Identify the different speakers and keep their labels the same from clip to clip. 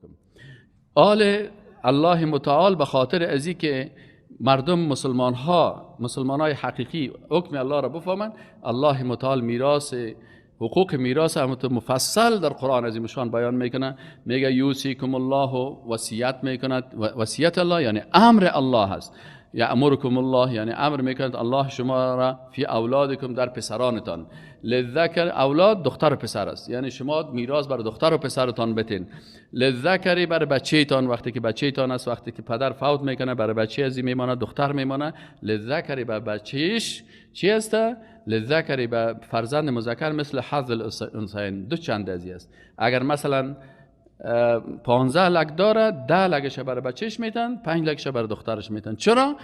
Speaker 1: بکن. آل الله متعال به خاطر ازی که مردم مسلمانای حقیقی حکم الله را بفهمن، الله متعال میراث حقوق میراث هم مفصل در قرآن عظیم شان بیان میکنه. میگه یوصیکم الله، وصیت میکند. وصیت الله یعنی امر الله هست. یأمرکم الله یعنی امر میکند الله شما را فی اولادکم، در پسرانتان. للذکر اولاد دختر و پسر است، یعنی شما میراث بر دختر و پسرتان بتین. للذکر بر بچه‌تان، وقتی که بچه‌تان است، وقتی که پدر فوت میکنه بر بچه ازی میمانه، دختر میمانه. للذکر بر بچه‌ش چی است؟ للذکر بر فرزند مذکر مثل حظ الانثیین، دو چند ازی است. اگر مثلا 15 لک داره، 10 لکش برای بچهش میتن، 5 لکش برای دخترش میتن. چرا؟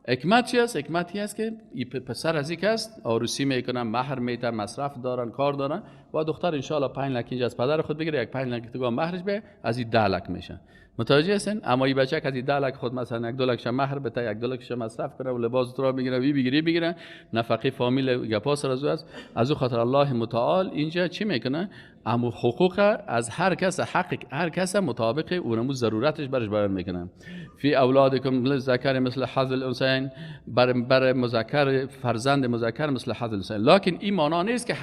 Speaker 1: حکمت چی است؟ حکمتی است که این پسر از یک است، عروسی میکنن، مهر میتن، مصرف دارن، کار دارن، و دختر انشالله 5 لک اینجا از پدر خود بگیره، یک 5 لک تو مهرش به از این 10 لک میشن. متوجه هستین؟ اما این بچه که از این 10 لک خود مثلا 1-2 لکش مهر بده، 1-2 لکش مصرف کنه و لباس تو را بگیره، بگیره نفقه فامیل گپا سر از او خاطر الله متعال اینجا چی میکنه؟ اما حقوق از هر کس، حق هر کس مطابق اونمو ضرورتش برش بیان میکنه. فی اولادکم للذکر مثل حظ الانثیین، بر مذکر فرزند مذکر مثل حظ الانثیین. لکن این معنا نیست که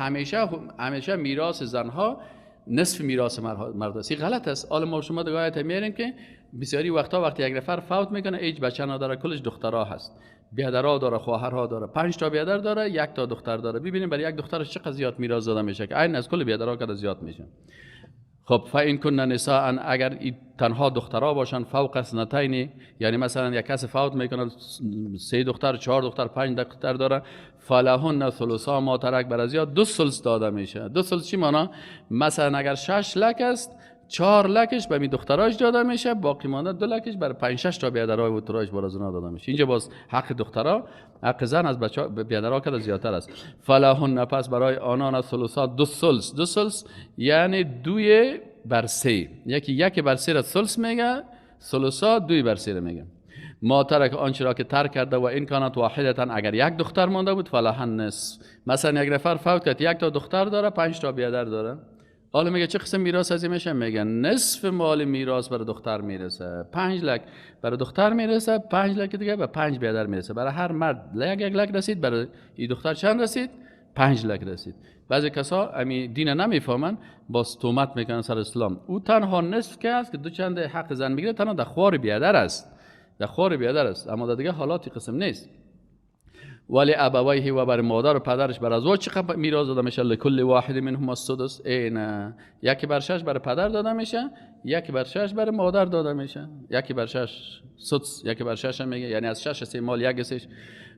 Speaker 1: همیشه میراث زنها نصف میراث مرد است. غلط است. حالا ما شما دقایق میاریم که بسیاری وقتا وقتی یک نفر فوت میکنه هیچ بچه نداره، کلش دخترها هست، بیادرها داره، خواهرها داره، 5 تا بیادر داره، 1 تا دختر داره. ببینیم برای یک دخترش چقدر زیاد میراث داده میشه که عین از کل بیادرها کده زیاد میشه. خب فاین کن نساء، اگر تنها دخترها باشن فوق اثنتین، یعنی مثلا یک کس فوت میکنه 3 دختر، 4 دختر، 5 دختر داره، فلهن ثلثا ما ترک، بر از 2 ثلث داده میشه. 2 ثلث چی معنا؟ مثلا اگر 6 لک است، 4 لکش به می دختراش داده میشه، باقی مانده 2 لکش برای 5-6 تا بیادرای و تراش برازونا داده میشه. اینجا باز حق دخترها، حق زن از بچه بیادرها کده زیادتر است. فلهن، پس برای آنان از ثلثا 2 ثلث. 2 ثلث یعنی 2/3. یکی 1/3 را ثلث میگه، ثلثا 2/3 میگه. ما ترک آنچه را که ترک کرده، و این کانت واحدتا، اگر 1 دختر مانده بود، فلهن نصف. مثلا یک نفر فوت کرد 1 تا دختر داره، 5 تا بیادر داره. حالا میگه چه قسم میراث از این میشه؟ میگه نصف مال میراث برای دختر میرسه. 5 لک برای دختر میرسه، 5 لک دیگه به 5 بیادر میرسه. برای هر مرد 1 لک رسید، برای این دختر چند رسید؟ 5 لک رسید. بعضی کسا امی دین نمیفهمن، باز تومت میکنن سر اسلام. او تنها نصف که است که دو چند حق زن میگیره، تنها در خوار بیادر است، در خوار بیادر است، اما در دیگه حالاتی قسم نیست. ولی ابویه، و بر مادر و پدرش بر ازواج چقدر میراث داده میشه؟ لکل واحد منهم السدس. نه، 1/6 برای پدر داده میشه، 1/6 برای مادر داده میشه. 1/6 سدس، 1/6 میگه، یعنی از 6 مال 1/3.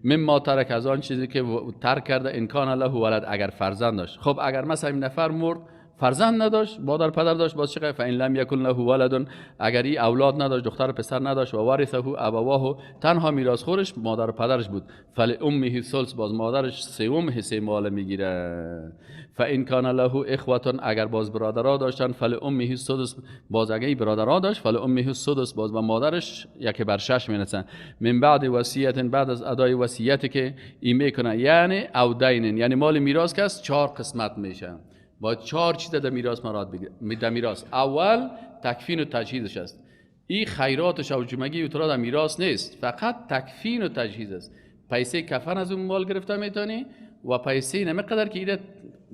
Speaker 1: مما ترک، از آن چیزی که ترک کرده، ان کان له ولد، اگر فرزند داشت. خب اگر مثلا این نفر مرد فرزند نداشت، مادر پدر داشت، باز چقدر؟ فإن لم یکن له ولد، اگر این اولاد نداشت، دختر و پسر نداشت، و ورثه ابواه، تنها میراث خورش مادر و پدرش بود، فلامه الثلث، باز مادرش 3 حصه مال میگیره. فإن کان له اخوه، اگر باز برادرها داشتن، فلامه السدس، باز اگه برادرها داشت، فلامه السدس، باز با مادرش 1/6 میرسن. من بعد وصیت، بعد از ادای وصیتی که این میکنه، یعنی او دین، یعنی مال میراث که 4 قسمت میشه. با 4 چیز در میراث مراد بگیره. میراث اول تکفین و تجهیزش است. این خیرات و شوجمگی و ترا در میراث نیست، فقط تکفین و تجهیز است. پیسه کفن از اون مال گرفته میتونی، و پیسه نمیقدر که ایده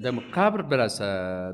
Speaker 1: در قبر برسه،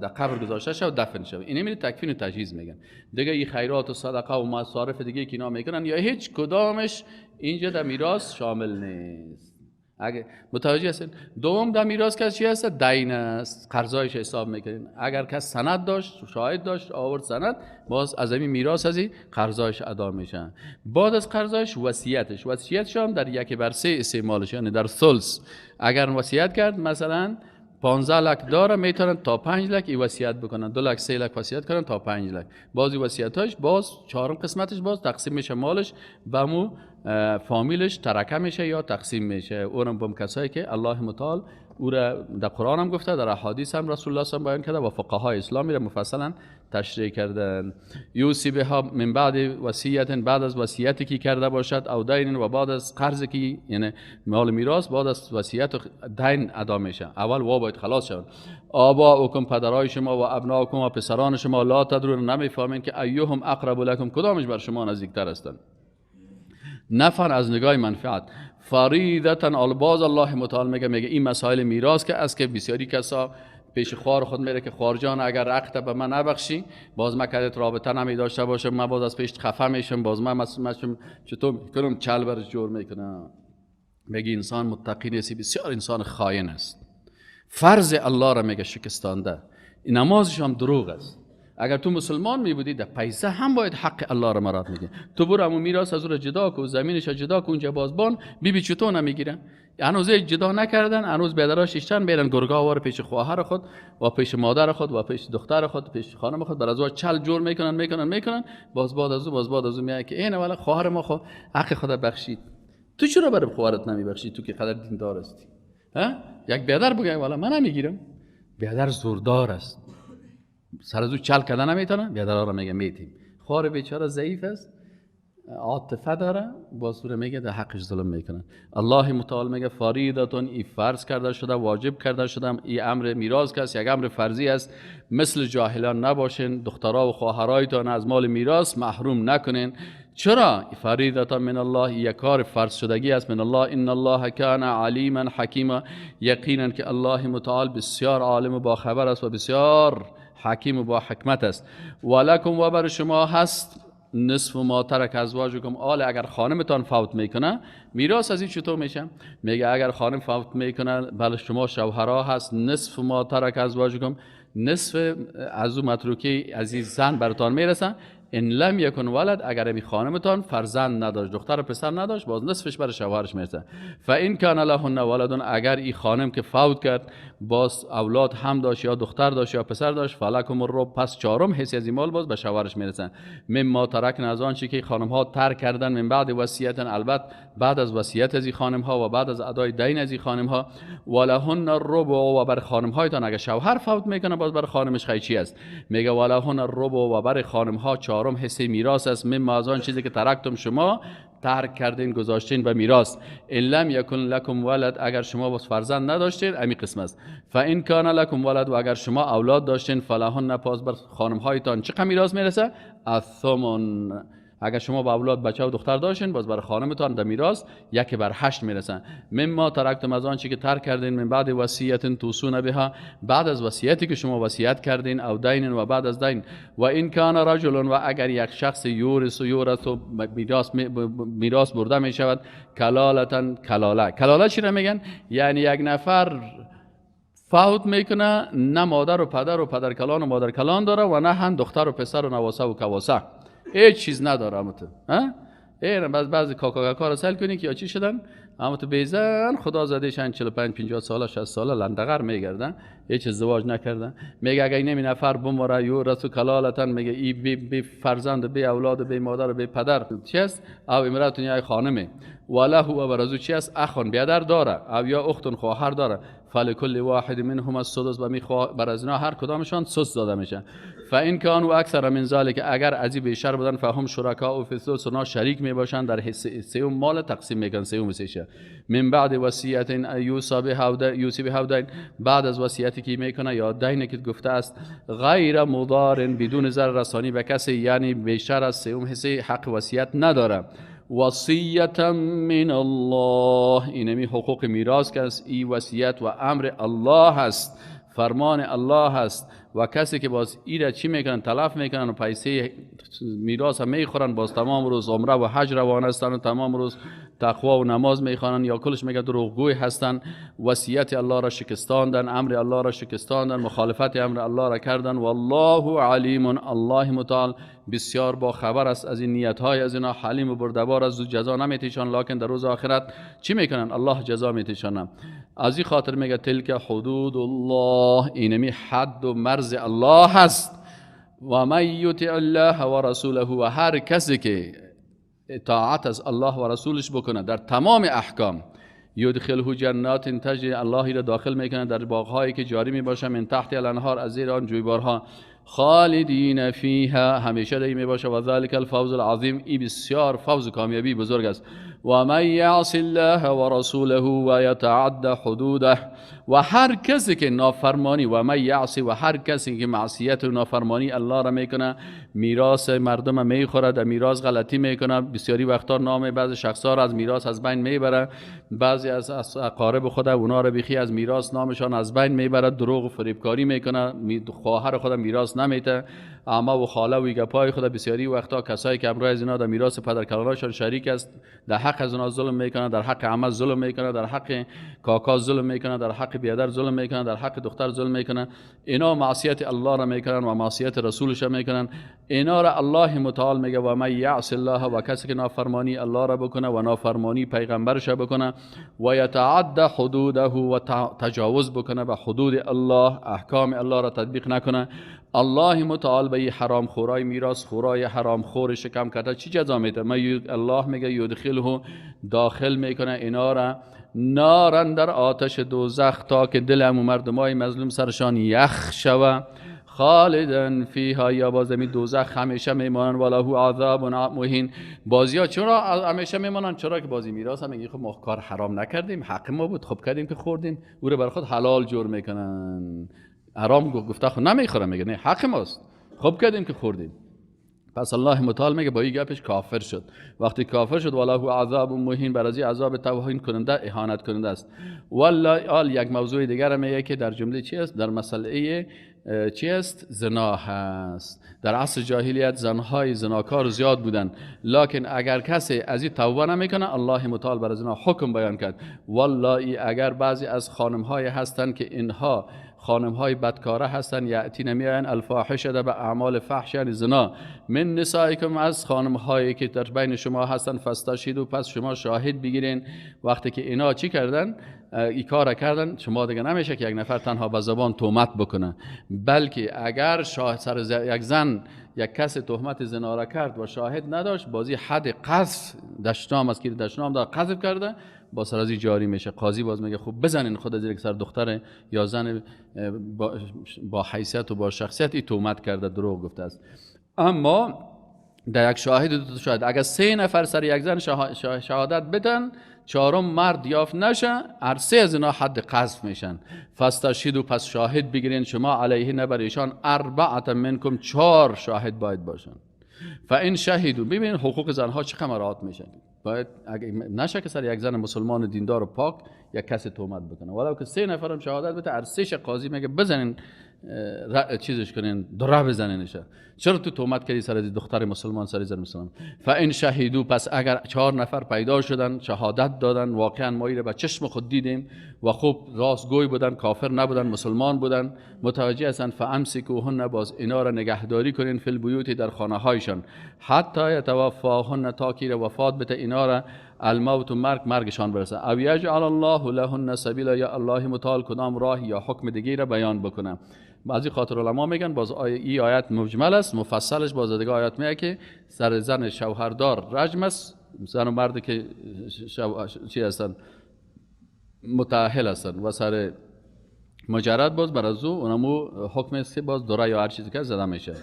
Speaker 1: در قبر گذاشته شه و دفن شه. این میره تکفین و تجهیز میگن. دیگه این خیرات و صدقه و مصارف دیگه که اینا میکنن، یا هیچ کدامش اینجا در میراث شامل نیست. اگه متوجه هستین؟ دوم در میراث کس چی هست؟ دین است، قرضایش حساب میکنین. اگر کس سند داشت، شاهد داشت، آورد سند، باز از این میراث از این قرضایش ادا میشن. بعد از قرضایش وصیتش هم در 1/3 استعمالش، یعنی در ثلث. اگر وصیت کرد مثلا 15 لک داره، میتونن تا 5 لک ای وصیت بکنن، 2 لک 3 لک وصیت کنن تا 5 لک. بازی وصیتاش باز 4 قسمتش باز تقسیم میشه مالش، بمو فامیلش ترکه میشه یا تقسیم میشه. اونم بم کسایی که الله متعال او را در قرآن هم گفته، در احادیث هم رسول الله صلی الله علیه و بیان کرده، و فقهای اسلامی را مفصلا تشریح کردن. یوسی بها من بعد وصیت، بعد از وصیتی که کرده باشد، او دین، و بعد از قرضی که یعنی مال میراث بعد از وصیت و دین ادا میشه. اول وا باید خلاص شود. آباؤکم، پدرای شما، و ابناؤکم، و پسران شما، لا تدرون، نمیفهمین که ایهم اقرب لکم، کدامش بر شما نزدیکتر هستند. نفر از نگاه منفعت، فریضتا، الباز الله متعال میگه این مسائل میراث که از که بسیاری کسا پیش خوار خود میره که خوارجان اگر رقت به من نبخشی باز من کدت رابطه نمی داشته باشم، من باز از پیش خفه میشم، باز من چطور میکنم چل برش جور میکنم. میگه انسان متقی نیستی، بسیار انسان خائن است. فرض الله را میگه شکستانده. این نمازش هم دروغ است. اگر تو مسلمان می بودی در پیسه هم باید حق الله را مراد میگه. تو برو امو میراث از رو جدا کو، زمینش جدا کو، اونجا بازبان بی چطور نمیگیره. هنوز جدا نکردن، هنوز بیادرها شیشتن میرن گرگا وار پیش خواهر خود و پیش مادر خود و پیش دختر خود، پیش خانم خود، بر ازوا چل جور میکنن. باز بعد از او میگه که این اولا خواهر ما خو حق خود بخشید. تو چرا برای خواهرت نمیبخشی؟ تو که قدر دیندار هستی. ها؟ یک بیادر بگه والا من نمیگیرم. بیادر زوردار است. سر از او چل کردن نمیتونه، بیادرها را میگه میتیم. خواهر بیچاره ضعیف است، عاطفه داره، باز رو میگه در حقش ظلم میکنن. الله متعال میگه فریضتون، ای فرض کرده شده، واجب کرده شده، ای امر میراث که است، یک امر فرضی است. مثل جاهلان نباشین، دخترها و خواهرایتان از مال میراث محروم نکنین. چرا؟ فریضه من الله، یک کار فرض شدگی است من الله. ان الله کان علیما حکیما، یقینا که الله متعال بسیار عالم و با خبر است و بسیار حکیم و با حکمت است. ولکم، و بر شما هست، نصف ما ترک ازواجکم، اگر خانمتان فوت میکنه میراث از این چطور میشه؟ میگه اگر خانم فوت میکنه بله شما شوهرها هست، نصف ما ترک ازواجکم، نصف از اون متروکی از این زن براتان میرسه. ان لم یکن ولد، اگر می خانمتان فرزند نداشت، دختر و پسر نداشت، باز نصفش برای شوهرش میرسه. فان کان لهن ولد، اگر این خانم که فوت کرد باز اولاد هم داشت یا دختر داشت یا پسر داشت، فلکم الربع، پس چهارم حصه از این مال باز به شوهرش میرسه. مما ترکن، از آن چیزی که خانم ها ترک کردن، من بعد وصیت، البته بعد از وصیت از این خانم ها و بعد از ادای دین از این خانم ها. ولهن الربع، و بر خانم هایتان اگر شوهر فوت میکنه باز بر خانمش خیلی است. میگه ولهن الربع، و بر خانم ها چهارم حصه میراث است. مما از آن چیزی که ترکتم شما ترک کردین، گذاشتین به میراث. ان لم یکن لکم ولد، اگر شما باز فرزند نداشتین امی قسم است. فان کان لکم ولد، و اگر شما اولاد داشتین، فلهن، پس بر خانم هایتان چه میراث میرسه؟ الثمن، اگر شما با اولاد بچه و دختر داشتین باز بر خانمتان در میراث 1/8 میرسن. مما ترکتم، از آن چی که ترک کردین، من بعد وصیت توصون بها، بعد از وصیتی که شما وصیت کردین، او دین، و بعد از دین. و این کان رجل، و اگر یک شخص یورث و میراث برده می شود، کلالتن، کلاله چی را میگن؟ یعنی یک نفر فوت میکنه، نه مادر و پدر کلان و مادر کلان داره و نه هم دختر و پسر و نواسه و کواسه، هیچ چیز نداره. همونطور این بعضی کاکا را سل کنی که یا چی شدن، همونطور بیزن خدا زدهشن 45-50 ساله 60 ساله لندغر میگردن، هیچ ازدواج نکردن. میگه اگه این نفر بمره یورث کلالتن، میگه ای بی فرزند، بی اولاد، بی مادر، بی پدر چی است؟ او امراتون یا خانمه، وله و برازو چی است؟ اخون بیادر داره او یا اختون خواهر داره، فلکل واحد منهم السدس، و بر از اینا هر کدامشان سدس داده میشه. فان کانوا اکثر من ذلك، اگر از این بیشتر بودن، فهم شرکاء فی الثلث، اونا شریک میباشن در حصه سوم مال، تقسیم میکنن سوم میشه. من بعد وصیت یوصی بها دین، بعد از وصیتی که میکنه یا دینی که گفته است، غیر مضار، بدون ضرر رسانی به کسی، یعنی بیشتر از سوم حصه حق وصیت نداره. وصیت من الله، اینمی حقوق میراث که است، این وصیت و امر الله هست، فرمان الله هست. و کسی که باز ایره چی میکنن؟ تلف میکنن و پیسه میراث هم میخورن، باز تمام روز عمره و حج روانه هستن و تمام روز تقوا و نماز میخوانن، یا کلش میگه دروغگوی هستن، وصیت الله را شکستاندن، امر الله را شکستاندن، مخالفت امر الله را کردن. والله علیم، الله متعال بسیار با خبر است از این نیت های از اینا، حلیم و بردبار است، زود جزا نمیتیشان، لکن در روز آخرت چی میکنن؟ الله جزا میتیشانه. از این خاطر میگه تلک حدود الله، اینمی حد و مرز الله هست. و من یطع الله و رسوله، و هر کسی که اطاعت از الله و رسولش بکنه در تمام احکام، یدخله جنات تجری، الله را داخل میکنه در باغهایی که جاری میباشه، من تحت الانهار، از زیر آن جویبارها، خالدین فیها، همیشه در می باشه. و ذلک الفوز العظیم، این بسیار فوز کامیابی بزرگ است. و من یعص الله و رسوله و یتعد حدوده، و هر کسی که نافرمانی، و من یعصی، و هر کسی که معصیت و نافرمانی الله را میکنه، میراث مردم میخوره، در میراث غلطی میکنه، بسیاری وقتا نام بعض شخصا را از میراث از بین میبره، بعضی از اقارب خود اونا را بخی از میراث نامشان از بین میبره، دروغ و فریبکاری میکنه، خواهر خود میراث نمیده، اما و خاله و گپای خود بسیاری وقتا کسایی که امروز از اینا در میراث پدرکلانشان شریک است، در حق از اونا ظلم میکنه، در حق عمه ظلم میکنه، در حق کاکا ظلم میکنه، در حق بیادر ظلم میکنه، در حق دختر ظلم میکنه. اینا معصیت الله را میکنن و معصیت رسولش را میکنن. اینا را الله متعال میگه و من یعص الله، و کسی که نافرمانی الله را بکنه و نافرمانی پیغمبرش را بکنه و یتعد حدوده و تجاوز بکنه به حدود الله، احکام الله را تطبیق نکنه، الله متعال به حرام خورای میراث خورای حرام خور شکم کرده چی جزا میده؟ الله میگه یدخله، داخل میکنه اینا را نارن، در آتش دوزخ، تا که دل همون مردمای مظلوم سرشان یخ شوه، خالدن فیها، یا باز می دوزخ همیشه میمانن، وله عذاب مهین. بازی ها چرا همیشه میمانن؟ چرا که بازی میراث هم میگه خب ما کار حرام نکردیم، حق ما بود، خب کردیم که خوردیم، او رو بر خود حلال جور میکنن. حرام گفته خود نمیخوره، میگه نه حق ماست، خب کردیم که خوردیم. پس الله متعال میگه با این گپش کافر شد. وقتی کافر شد وله عذاب مهین، بر از عذاب توهین کننده، اهانت کننده است. والله یک موضوع دیگر میگه که در جمله چی است؟ در مسئله چی است؟ زنا هست. در عصر جاهلیت زنهای زناکار زیاد بودن، لکن اگر کسی از این توبه نمیکنه الله متعال بر زنا حکم بیان کرد. والله اگر بعضی از خانمهای هستن که اینها خانمهای بدکاره هستن، یأتین میاین الفاحشه، به اعمال فحش یعنی زنا، من نسائکم، از خانمهایی که در بین شما هستن، فاستشهدوا، پس شما شاهد بگیرین. وقتی که اینا چی کردن؟ این کار کردن، شما دیگه نمیشه که یک نفر تنها به زبان تهمت بکنه، بلکه اگر سر یک زن یک کس تهمت زنا را کرد و شاهد نداشت، بازی حد قذف دشنام است که دشنام دا قذف کرده، با سرازی جاری میشه. قاضی باز میگه خب بزنین خود زیر سر دختر یا زن با حیثیت و با شخصیت این تهمت کرده، دروغ گفته است. اما در یک شاهد و دو شاهد اگر 3 نفر سر یک زن شهادت بدن، 4م مرد یافت نشه، هر 3 از اینا حد قذف میشن. فاستشهدوا، پس شاهد بگیرین شما علیه نبر ایشان 4 منکم، 4 شاهد باید باشن. فان شهدوا، ببینید حقوق زنها چه مراعات میشن. باید اگه نشه که سر یک زن مسلمان دیندار و پاک یک کسی تهمت بکنه، ولو که 3 نفرم شهادت بده، هر 3 قاضی میگه بزنین چیزش کنین، دره بزنینش. چرا تو تهمت کردی سر دختر مسلمان، سر زن مسلمان؟ فان شهدوا، پس اگر 4 نفر پیدا شدن شهادت دادن، واقعا ما اینو به چشم خود دیدیم و خوب راستگوی بودن، کافر نبودن، مسلمان بودن، متوجه هستن، فامسکوهن، باز اینا را نگهداری کنین، فی البیوت، در خانه هایشان، حتی یتوفاهن، تا که وفات بده اینا را الموت، مرگشان برسه، او یجعل الله لهن سبیلا، یا الله متعال کدام راه یا حکم دیگه را بیان بکنه. بعضی خاطر علما میگن باز این آیت مجمل است، مفصلش باز دیگه آیات میگه که سر زن شوهردار رجم است، زن و مردی که چی هستن متأهل هستن، و سر مجرد باز بر از اونمو حکم است که باز دوره یا هر چیزی که زده میشه.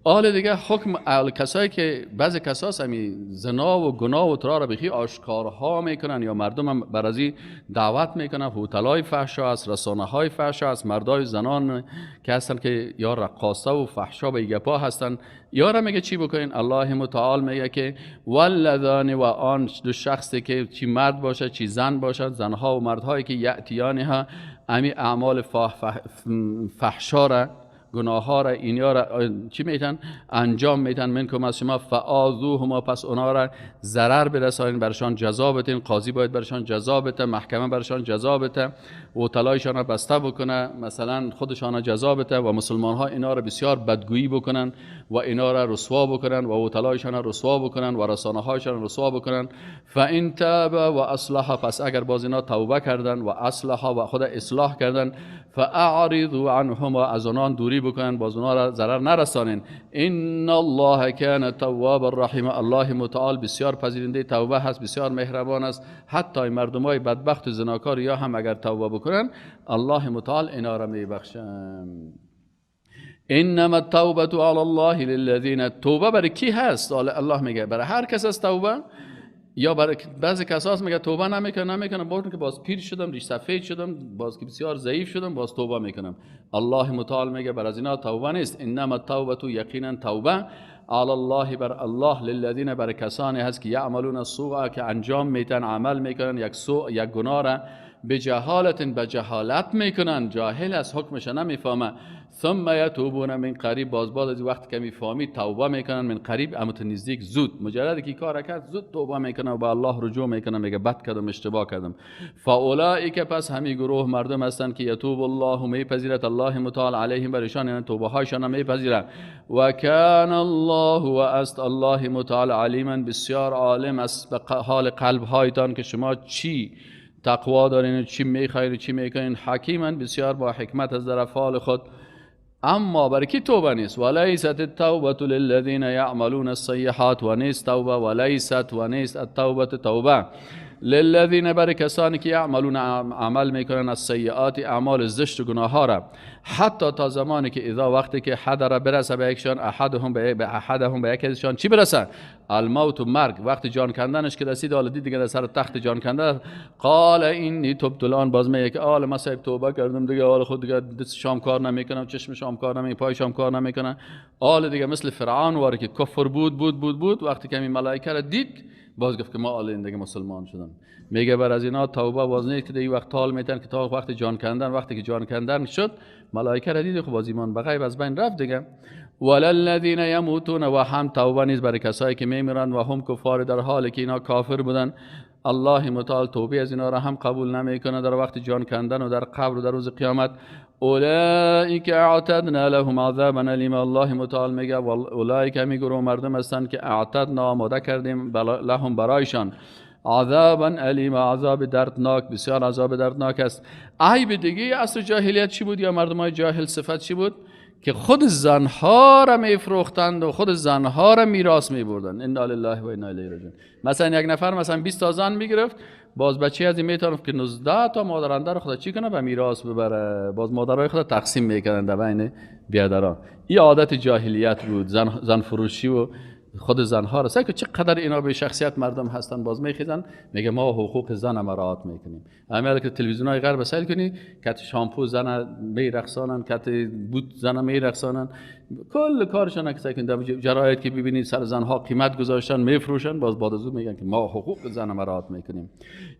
Speaker 1: حال دیگه حکم کسایی که بعضی کساس همی زنا و گناه و ترا را بخی آشکارها میکنن، یا مردم هم برازی دعوت میکنن، هوتلای فحشا است، رسانه های فحشا است، مردای زنان که هستن که یا رقاصه و فحشا به گپا هستن، یا را میگه چی بکنین؟ الله متعال میگه که والذان، و آن 2 شخصی که چی مرد باشه چی زن باشه، زنها و مردهایی که یأتیانها، امی اعمال فحشا را، گناه ها را، اینیا را چی میتن؟ انجام میتن، منکم از شما، فآذوهما، پس اونا را ضرر برسانین، برشان جزا بدین، قاضی باید برشان جزا بده، محکمه برشان جزا بده، و طلایشان را بسته بکنه، مثلا خودشان را جزا بده، و مسلمان ها اینا را بسیار بدگویی بکنن و اینا را رسوا بکنن و طلایشان را رسوا بکنن و رسانه هایشان را رسوا بکنن. فان تاب و اصلح، پس اگر باز اینا توبه کردن و اصلح و خود اصلاح کردن، فاعرضوا عنهما، از آنان دوری بکنن، باز اونا را ضرر نرسانین. ان الله کان توابا رحیما، الله متعال بسیار پذیرنده توبه هست، بسیار مهربان است. حتی مردمای بدبخت و زناکار یا هم اگر توبه بکنن، الله متعال اینا را میبخشن. انما التوبه علی الله للذین، توبه برای کی هست؟ الله میگه برای هر کس از توبه، یا برای بعضی کساس میگه توبه نمیکنم باز که باز پیر شدم، ریش سفید شدم، باز که بسیار ضعیف شدم، باز توبه میکنم. الله متعال میگه بر از اینا توبه نیست. انما التوبه، یقینا توبه، علی الله، بر الله، للذین، بر کسانی هست که یعملون السوء، که انجام میتن، عمل میکنن یک سوء، یک گناه را به جهالت، به جهالت میکنن، جاهل از حکمش نمیفهمه، ثم یتوبون من قریب، باز از وقت که میفهمید توبه میکنن، من قریب، امت نزدیک، زود، مجرد که کار کرد زود توبه میکنه و به الله رجوع میکنه، میگه بد کردم، اشتباه کردم. فاولئک، پس همین گروه مردم هستند که یتوب الله، میپذیرد الله متعال علیهم، برشان، یعنی توبه هایشان میپذیرد. و کان الله، و است الله متعال علیما، بسیار عالم است به حال قلب هایتان که شما چی تقوا دارین، چی میخواین، چی میکنین، حکیما، بسیار با حکمت از در افعال خود. اما برای کی توبه نیست؟ ولیست التوبه للذین یعملون السیئات، و نیست توبه، ولیست، و نیست التوبه توبه، للذین، برای کسانی که یعملون، عمل میکنن، السیئات، اعمال زشت و گناه ها را، حتی تا زمانی که اذا، وقتی که حضر برسه به یکشان، احدهم به یکشان چی برسه؟ الموت، مرگ، وقتی جان کندنش که رسید، حالا دیگه در سر تخت جان کنده، قال اینی تبت الان، باز میگه که حالا من صاحب توبه کردم دیگه، حالا خود دیگه دست شام کار نمیکنم، چشم شام کار نمیکنم، پای شام کار نمیکنه، حالا دیگه مثل فرعون واره که کفر بود، وقتی که این ملائکه را دید باز گفت که ما حالا دیگه مسلمان شدم. میگه بر از اینا توبه باز نیست که این وقت طال میتن که تا وقتی جان کندن، وقتی که جان کندن شد ملائکه را دید، خب باز ایمان به غیب از بین رفت دیگه. وللذین یموتون، و هم توبه نیست برای کسایی که میمیرن و هم کفار، در حالی که اینا کافر بودن. الله متعال توبه از اینا را هم قبول نمیکنه در وقت جان کندن و در قبر و در روز قیامت. اولئک اعتدنا لهم عذابا الیما، الله متعال میگه اولئک، همی گروه مردم هستند که اعتدنا، آماده کردیم، لهم، برایشان، عذابا الیما، عذاب دردناک، بسیار عذاب دردناک است. عیب دیگه عصر جاهلیت چی بود، یا مردمای جاهل صفت چی بود؟ که خود زنها را میفروختند و خود زنها را میراث میبردند. انا لله و انا الیه راجعون. مثلا یک نفر مثلا 20 تا زن میگرفت، باز بچه از این میتونست که 19 تا مادرانده رو خدا چی کنه، به میراث ببره، باز مادرای خدا تقسیم میکنن در بین بیادران. این عادت جاهلیت بود، زن فروشی و خود زنها را سعی که چقدر اینا به شخصیت مردم هستن، باز میخیزن میگه ما حقوق زن هم رعایت میکنیم. اما که تلویزیونای غرب سعی کنی کت شامپو زن میرقصانن، کت بوت زن میرقصانن، کل کارشون که سعی کنید جراید که ببینید سر زنها قیمت گذاشتن میفروشن، باز بعد از اون میگن که ما حقوق زن هم رعایت میکنیم.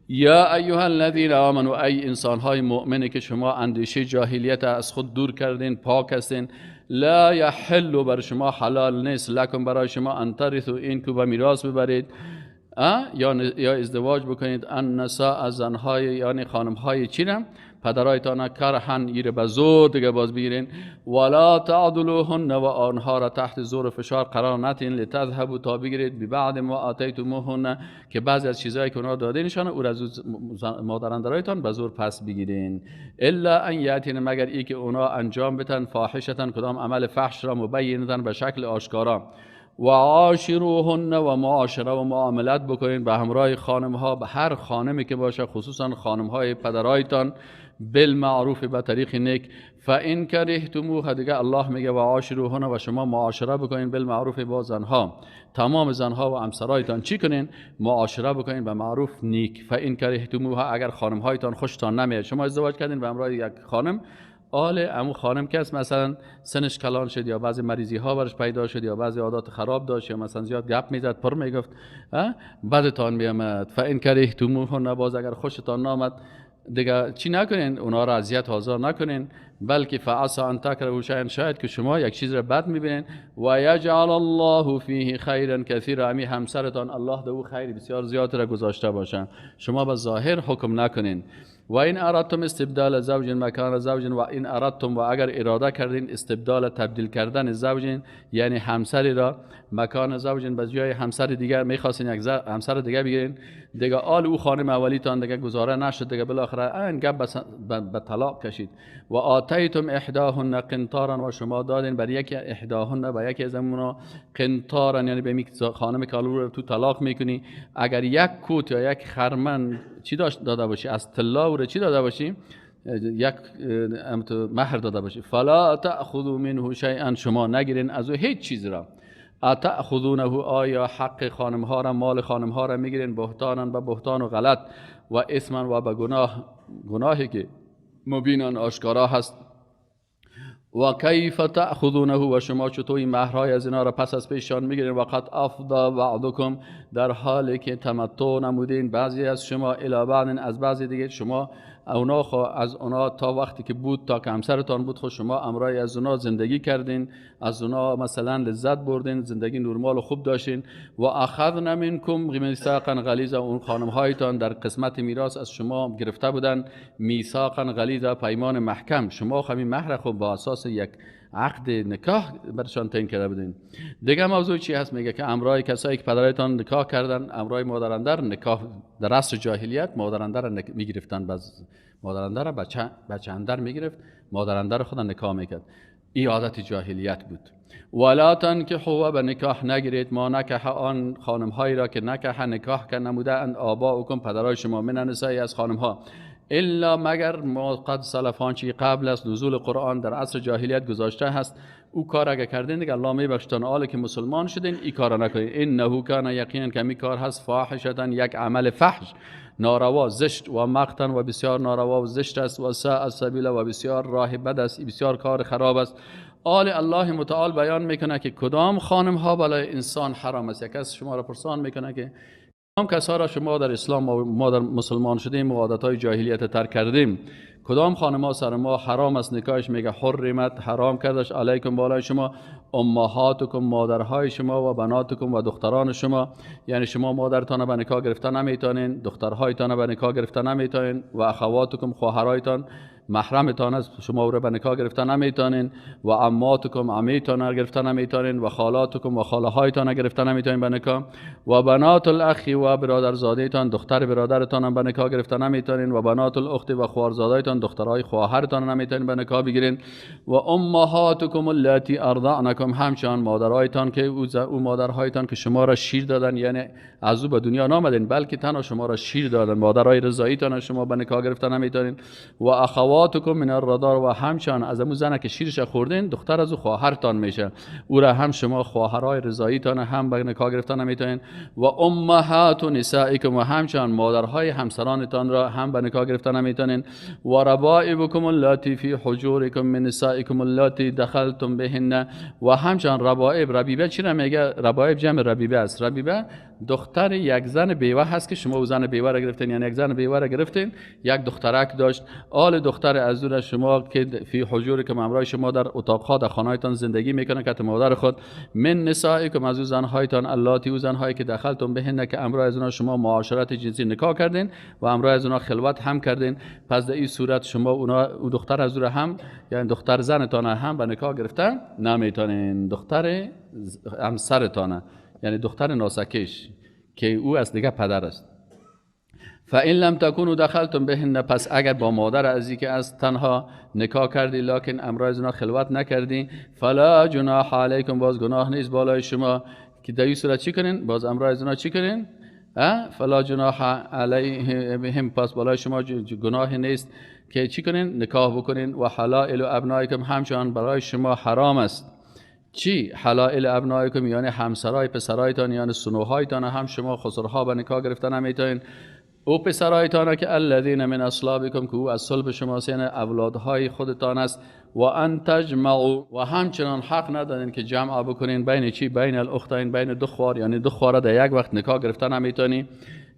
Speaker 1: یا ایها الذین آمنوا، ای انسانهای مؤمنی که شما اندیشه جاهلیت از خود دور کردین، پاک هستین، لا یحل، بر شما حلال نیست، لکن برای شما، ان ترثوا، این که به میراث ببرید، یا ازدواج بکنید، النساء، از زنهای، یعنی خانمهای چیرم، پدرایتان، کرهن، ایره به زور دیگه باز بگیرین، ولا تعضلوهن، و آنها را تحت زور و فشار قرار ندین، لتذهبوا، تا بگیرید، ببعد ما آتیتموهن، که بعضی از چیزایی که اونها دادینشان او را از مادرانه‌هایتان به زور پس بگیرین، الا ان یاتین، مگر ای که اونها انجام بدن، فاحشتن، کدام عمل فحش را، مبینتن، به شکل آشکارا، و عاشروهن، و معاشره و معاملت بکنین به همراه خانم ها، به هر خانمی که باشه، خصوصا خانم های پدرایتان، بالمعروف، به طریق نیک. فان کرهتموها، دیگه الله میگه و عاشروهن، و شما معاشره بکنین بالمعروف با زنها، تمام زنها و همسرایتان چی کنین؟ معاشره بکنین به معروف نیک. فان کرهتموها، اگر خانم هایتان خوشتان نمیاد، شما ازدواج کردین به همراه یک خانم، امو خانم که است مثلا سنش کلان شد، یا بعضی مریضی ها برش پیدا شد، یا بعضی عادات خراب داشت، یا مثلا زیاد گپ میزد، پر میگفت، بدتان میامد. فان کرهتموهن، باز اگر خوشتان نامد، دیگه چی نکنین؟ اونا را اذیت آزار نکنین، بلکه فعسى ان تکرهوا شیئا، شاید که شما یک چیز را بد میبینین، و یجعل الله فیه خیرا کثیرا، امی همسرتان الله دو خیر بسیار زیاد را گذاشته باشن، شما به ظاهر حکم نکنین. و این اردتم استبدال زوج مکان زوج، و این اردتم، و اگر اراده کردین، استبدال، تبدیل کردن زوج، یعنی همسری را، مکان زوج، به جای همسر دیگر میخواستین یک همسر دیگر بگیرین، دیگه آل او خانم اولیتان دیگه گزاره نشد، دیگه بالاخره این گپ به طلاق کشید. و آتیتم احداهن قنطارا، و شما دادین بر یکی احداهن، به یکی از اونها، قنطارا، یعنی به خانم کالو رو تو طلاق میکنی، اگر یک کوت یا یک خرمن چی داده باشی، از طلا و چی داده باشی، یک مهر داده باشید. فلا تأخذوا منه شیئا، شما نگیرین از او هیچ چیز را. اتأخذونه، آیا حق خانم ها را، مال خانم ها را میگیرین بهتانا به بهتان و غلط، و اثما و به گناهی که مبینا آشکارا هست. و کیف تأخذونه، و شما چطور این مهرهای از اینا را پس از پیشان میگیرین. وقد افضا بعضکم، در حالی که تمتع نمودین بعضی از شما، الی بعض، از بعضی دیگه. شما از اونا تا وقتی که بود، تا که همسرتان بود، خود شما امرای از اونا زندگی کردین، از اونا مثلا لذت بردین، زندگی نرمال و خوب داشتین. و اخذنا منکم میثاقا غلیظا، اون خانم هایتان در قسمت میراث از شما گرفته بودن میثاقا غلیظا، پیمان محکم. شما همین مهر خود با اساس یک عقد نکاح برشان تعیین کرده بودین. دیگه موضوع چی هست؟ میگه که امرای کسایی که پدرایتان نکاح کردن، امرای مادراندر نکاح در عصر جاهلیت مادراندر میگرفتن، باز مادراندر بچه اندر میگرفت، مادراندر خود نکاح میکرد. این عادت جاهلیت بود. ولا تنکحوا، به نکاح نگیرید، ما نکح آن خانم هایی را که نکاح که نموده اند آباؤکم، پدرای شما، من النساء، از خانم ها، الا مگر ما قد سلفان، چی قبل از نزول قرآن در عصر جاهلیت گذاشته هست. او کار اگه کردین دیگه الله میبخشتن، حالی که مسلمان شدین این کار نکنید. انه کان، یقینا که می کار هست، فاحشتن، یک عمل فحش، ناروا، زشت، و مقتا، و بسیار ناروا و زشت است، و ساء السبیل، و بسیار راه بد است، بسیار کار خراب است. الله متعال بیان میکنه که کدام خانم ها برای انسان حرام است. یک از شما را پرسان میکنه که کدام کسا را شما در اسلام و ما در مسلمان شدیم و عادتهای جاهلیت ترک کردیم، کدام خانم ها سر ما حرام است نکاحش؟ میگه حرمت، حرام کردش، علیکم، بالای شما، امهاتکم، مادرهای شما، و بناتکم، و دختران شما. یعنی شما مادرتان به نکاح گرفتن نمیتونین، دخترهایتان به نکاح گرفتن نمیتونین، و اخواتکم، خواهرایتان، محرمتان از شما او را به نکاح گرفتن نمیتونین، و عماتکم، عمیتان را گرفتن نمیتونین، و خالاتکم، و خاله هایتان را گرفتن نمیتونین به نکاح، و بنات الاخی، و برادرزادیتان، دختر برادرتان به نکاح گرفتن نمیتونین، و بنات الاخت، و خواهرزادایتان، دخترای خواهرتان نمیتونین به نکاح بگیرین. و امهاتکم اللاتی ارضعنکم، همچنان مادرهایتان که او مادرهایتان که شما را شیر دادن، یعنی از او به دنیا نامدین بلکه تنها شما را شیر دادن، مادرای رضاییتان شما به نکاح گرفتن نمیتونین. و اخواتکم من الرضاع، و همچنان از امو زنه که شیرش خوردین دختر از او خواهرتان میشه، او را هم شما خواهرای رضاییتان هم به نکاح گرفتن نمیتونین. و امهات نسائکم، و همچنان مادرهای همسرانتان را هم به نکاح گرفتن نمیتونین. و ربائبکم اللاتی فی حجورکم من نسائکم اللاتی دخلتم بهن، و همچنان ربائب، ربیبه چی را میگه؟ ربائب جمع ربیبه است. ربیبه دختر یک زن بیوه هست که شما او زن بیوه را گرفتین، یعنی یک زن بیوه را گرفتین، یک دخترک داشت، آل دختر از اون شما که فی حجور که همراه شما در اتاقها در خانه‌هایتان زندگی میکنه که مادر خود، من نسائکم، از او زنهایتان، اللاتی، او زنهایی که دخلتم بهن که امراه از اونها شما معاشرت جنسی نکاح کردین و امراه از اونها خلوت هم کردین. پس در این صورت شما او دختر از او هم، یعنی دختر زنتان هم به نکاح گرفتن نمیتونین، دختر همسرتان، یعنی دختر ناسکش که او از دیگه پدر است. فإن لم تكونوا دخلتم بهن، پس اگر با مادر ازی که از تنها نکاح کردی لکن امراه از اونها خلوت نکردی، فلا جناح علیکم، باز گناه نیست بالای شما که در این صورت چی کنین؟ باز امراه از اونها چی کنین؟ فلا جناح علیهم، پس بالای شما گناه نیست که چی کنین؟ نکاح بکنین. و حلائل ابنائکم، همچنان برای شما حرام است. چی؟ حلائل ابنائکم، یعنی همسرای پسرایتان، یعنی سنوهایتان هم شما خسرها به نکاح گرفتن نمیتونین. او پسرایتان که الذین من اصلابکم، که او از صلب شما، یعنی اولادهای خودتان است. و ان تجمعوا، و همچنان حق ندارین که جمع بکنین بین چی؟ بین الاختین، بین دو خوار، یعنی دو خوار در یک وقت نکاح گرفتن نمیتونی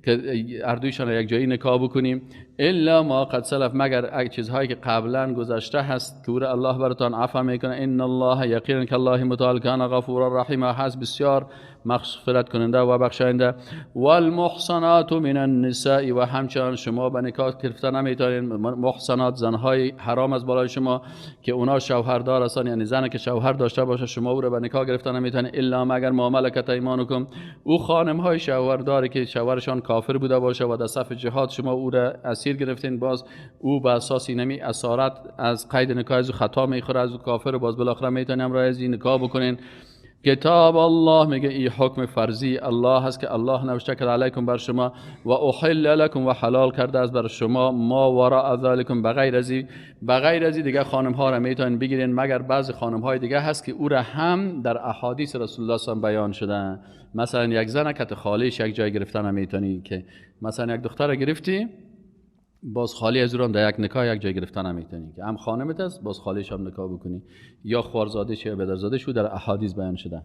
Speaker 1: که اردویشان یک جایی نکاح بکنیم. الا ما قد سلف، مگر چیزهایی که قبلا گذشته هست که الله براتان عفو میکنه. ان الله، یقینا که الله متعال کان غفورا رحیما، هست بسیار مغفرت کننده و بخشاینده. والمحصنات من النساء، و همچنان شما به نکاح گرفتن نمیتونین. محصنات زنهای حرام از بالای شما که اونا شوهردار هستن، یعنی زنی که شوهر داشته باشه شما او را به نکاح گرفتن نمیتونین. الا مگر ما ملکت ایمانکم، او خانم های شوهرداری که شوهرشان کافر بوده باشه و در صف جهاد شما او را اسیر گرفتین، باز او به اساس اینمی اسارت از قید نکاح از خطا میخوره، از کافر، باز بالاخره میتونیم امراه از این نکاح بکنین. کتاب الله میگه این حکم فرضی الله هست که الله نوشته کرده علیکم بر شما و احل لکم و حلال کرده است بر شما ما وراء ذالکم بغیر از دیگه خانم ها را میتونین بگیرین مگر بعضی خانم های دیگه هست که او را هم در احادیث رسول الله صلی الله علیه و بیان شده. مثلا یک زن که خالیش یک جای گرفتن نمیتونی، که مثلا یک دختر گرفتی باز خالی از اون در یک نکاح یک جای گرفتن نمیتونی، که هم خانمت است باز خالیش هم نکاح بکنی، یا خوارزاده شه یا بدرزاده شو در احادیث بیان شده.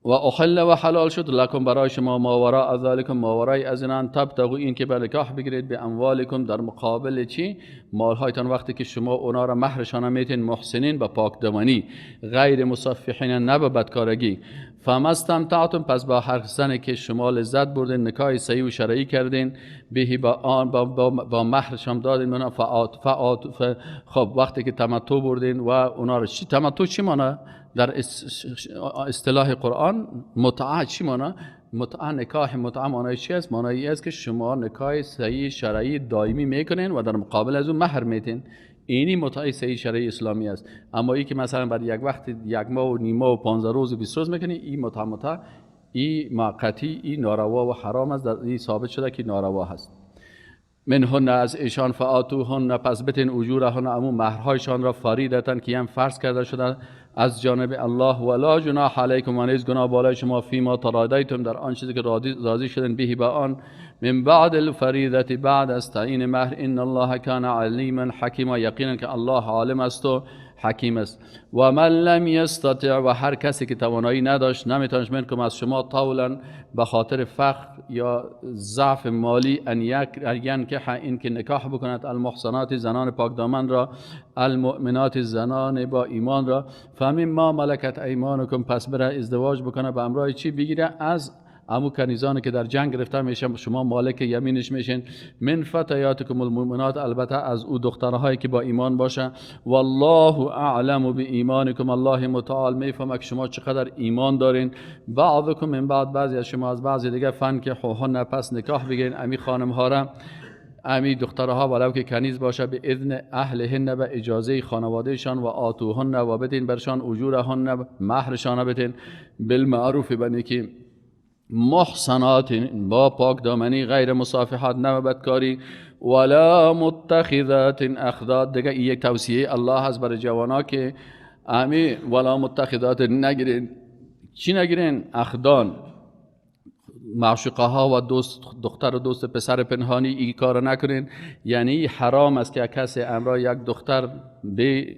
Speaker 1: و احل و حلال شد لکم برای شما ما وراء ذالکم ما ورای از اینان تبتغوا این که به نکاح بگیرید به اموالکم در مقابل چی؟ مالهایتان وقتی که شما اونا را مهرشان میتین محسنین به پاک دامنی غیر مصفحین نه به بدکارگی. فما استمتعتم پس با هر زنی که شما لذت بردین نکاح صحیح و شرعی کردین به با آن با مهرشان دادین اونا خب وقتی که تمتع بردین و اونا را چی تمتع چی معنی در اصطلاح قرآن متعه چی معنی؟ متعه نکاح متعه معنی چی است؟ معنی است که شما نکاح صحیح شرعی دائمی میکنین و در مقابل از اون مهر میتین. اینی متعه صحیح شرعی اسلامی است. اما ای که مثلا بعد یک وقت یک ماه و نیم ماه و 15 روز و 20 روز میکنی این متعه این موقتی این ناروا و حرام است، در این ثابت شده که ناروا هست. منهن از ایشان فآتوهن پس بتین اجورهن امو مهرهایشان را فریضةً که هم فرض کرده شده از جانب الله ولا جناح علیکم و نیز گناه بالای شما فیما ترادیتم در آن چیزی که راضی شدن به با آن من بعد الفریضه بعد از تعیین مهر ان الله کان علیما حکیما یقینا که الله عالم است و حکیم است. و من لم یستطع و هر کسی که توانایی نداشت نمیتونش منکم از شما طولا به خاطر فقر یا ضعف مالی ان ینکح این که نکاح بکند المحصنات زنان پاک دامن را المؤمنات زنان با ایمان را فمما ملکت ایمانکم پس بره ازدواج بکنه به امرای چی بگیره از امو کنیزانی که در جنگ گرفته میشن شما مالک یمینش میشین من فتياتكم المؤمنات البته از او دخترهایی که با ایمان باشه والله اعلم بایمانکم الله متعال میفهمه که شما چقدر ایمان دارین بعضکم من بعد بعضی از شما از بعضی دیگه فن که حوهن پس نکاح بگیرین امی خانم ها را امی دخترها ولو که کنیز باشه به اذن اهلهن به اجازه خانوادهشان و آتوهن و بدین برشان اجورهن مهرشان بدین بالمعروف بنیکی محصنات با پاک دامنی غیر مصافحات نه بدکاری ولا متخذات اخداد. دیگه یک توصیه الله هست برای جوانا که امی ولا متخذات نگیرین. چی نگیرین؟ اخدان معشوقه ها و دوست دختر و دوست پسر پنهانی این کار نکنین. یعنی حرام است که کسی امرا یک دختر به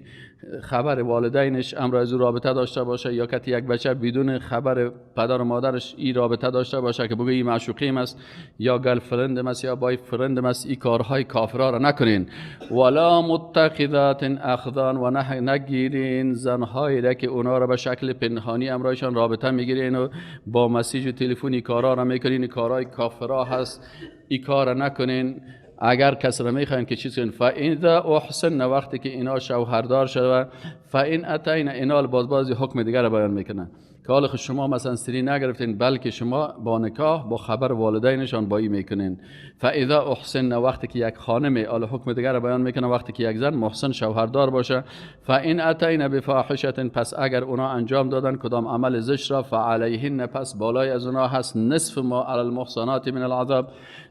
Speaker 1: خبر والدینش امر از رابطه داشته باشه یا کتی یک بچه بدون خبر پدر و مادرش این رابطه داشته باشه که بگه این معشوقیم است یا گرل فرند است یا بای فرند است. این کارهای کافرا را نکنین. ولا متخذات اخدان و نگیرین زنهایی را که اونا را به شکل پنهانی امرایشان رابطه میگیرین و با مسیج و تلفنی کارا را میکنین. کارهای کافرا هست، این کار نکنین. اگر کسی را میخواین که چیز کنین فاین احسن وقتی که اینا شوهردار شده فاین اتین اینا بازی حکم دیگر را بیان میکنن که حالا شما مثلا سری نگرفتین بلکه شما با نکاح با خبر والدینشان بایی میکنین. فاذا احسن وقتی که یک خانم حالا حکم دیگر را بیان میکنه وقتی که یک زن محسن شوهردار باشه فاین اتین بفاحشه پس اگر اونا انجام دادن کدام عمل زشت را فعلیهن پس بالای از اونا هست نصف ما علی المحصنات من العذاب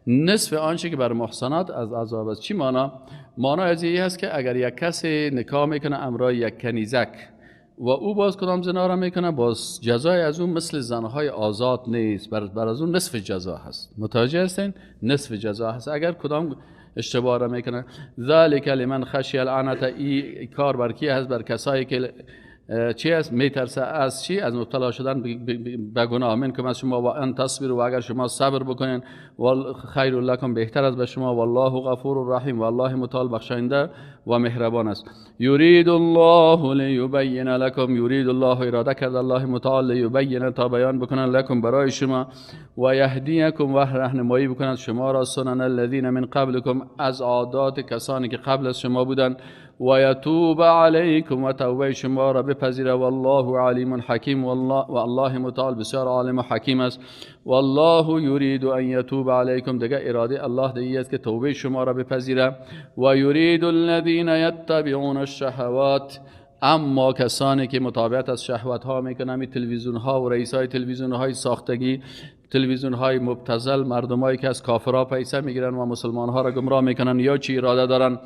Speaker 1: نصف آنچه که بر محصنات از عذاب است. چی معنی از این هست که اگر یک کسی نکاح میکنه امرای یک کنیزک و او باز کدام زنا را میکنه باز جزای از اون مثل زنهای آزاد نیست، بر از اون نصف جزا هست. متوجه هستین؟ نصف جزا هست اگر کدام اشتباه را میکنه. ذالک لمن خشی العنت ای کار بر کی هست؟ بر کسایی که چی است؟ میترسه از چی؟ از مبتلا شدن به گناه. منکم از شما و ان تصبروا و اگر شما صبر بکنین خیر لکم بهتر از به شما والله غفور رحیم و الله متعال بخشاینده و مهربان است. یرید الله لیبین لکم یرید الله اراده کرد الله متعال لیبین تا بیان بکنن لکم برای شما و یهدیکم و راهنمایی بکنند شما را سنن الذین من قبلکم از عادات کسانی که قبل از شما بودند و یتوب علیکم و توبه شما را بپذیره والله علیم حکیم و الله متعال بسیار عالم و حکیم است. والله یرید ان یتوب علیکم دیگه اراده الله دیگه است که توبه شما را بپذیره. و یرید الذین یتبعون الشهوات اما کسانی که مطابقت از شهوت ها میکنن، می تلویزیون ها و رئیس های تلویزیون های ساختگی، تلویزیون های مبتذل، مردمایی که از کافرها پیسه میگیرن و مسلمان ها را گمراه میکنن یا چی اراده دارن،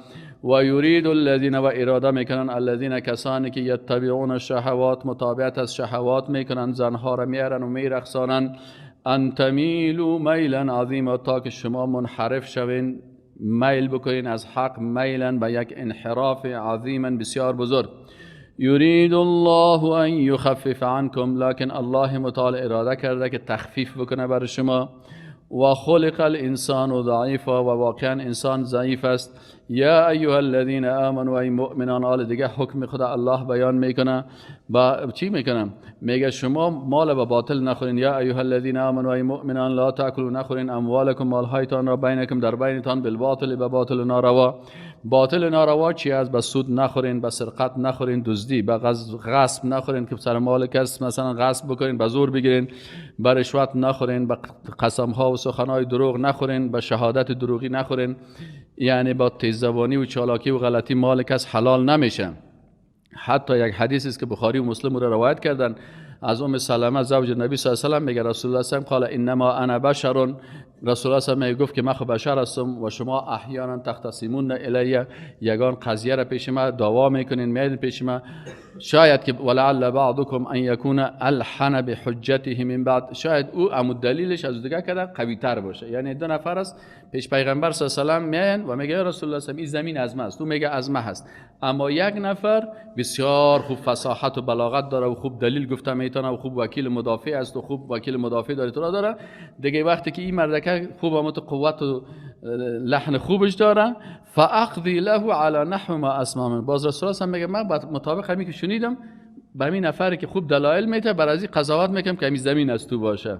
Speaker 1: و یرید الذین، و اراده میکنن الذین، کسانی که یتبعون الشهوات، مطابقت از شهوات میکنن، زنها را میارن و میرقصانن، ان تمیلوا میلا عظیما، تا که شما منحرف شوین، میل بکنین از حق، میلا به یک انحراف عظیما بسیار بزرگ. یرید الله ان یخفف عنکم، لکن الله متعال اراده کرده که تخفیف بکنه بر شما. و خلق الانسان ضعیفا، و واقعا انسان ضعیف است. یا ایها الذین آمنوا، ای مؤمنان. حال دیگه حکم خدا الله بیان میکنه. با چی میکنه؟ میگه شما مال به باطل نخورین. یا ایها الذین آمنوا، ای مؤمنان، لا تاکلوا، نخورین اموالکم، مالهایتان را بینکم، در بینتان، بالباطل، به باطل ناروا. باطل ناروا چی است؟ به سود نخورین، به سرقت نخورین، دزدی، به غصب نخورین که سر مال کس مثلا غصب بکنین، به زور بگیرین، به رشوت نخورین، به قسم ها و سخنهای دروغ نخورین، به شهادت دروغی نخورین. یعنی با تیززبانی و چالاکی و غلطی مال کس حلال نمیشه. حتی یک حدیث است که بخاری و مسلم را روایت کردن از ام سلمه زوج نبی صلی الله علیه و آله، میگه رسول الله صلی الله علیه و آله قال انما انا بشر، رسول الله صلی الله علیه و آله گفت که من خود بشر هستم و شما احیانا تختصمون الی، یگان قضیه را پیش ما دعوا میکنین، میادین پیش ما، شاید که ولعل بعضکم ان یکون الحن بحجته من بعد، شاید او عمود دلیلش از دیگه کده قوی تر باشه. یعنی دو نفر است پیش پیغمبر صلی الله علیه و آله میان و میگه رسول الله صلی الله علیه و آله این زمین از ما است، تو میگه از ما هست، اما یک نفر بسیار خوب فصاحت و بلاغت داره و خوب دلیل گفته میتونه و خوب وکیل مدافع است و خوب وکیل مدافع داره تو را داره دیگه. وقتی که این مردکه خوب و قوت و لحن خوبش داره، فاقضی له علی نحو ما اسمع من، باز رسول الله میگه من مطابق همین که شنیدم به این نفری که خوب دلایل میته بر از این قضاوت میکنم که همین زمین از تو باشه.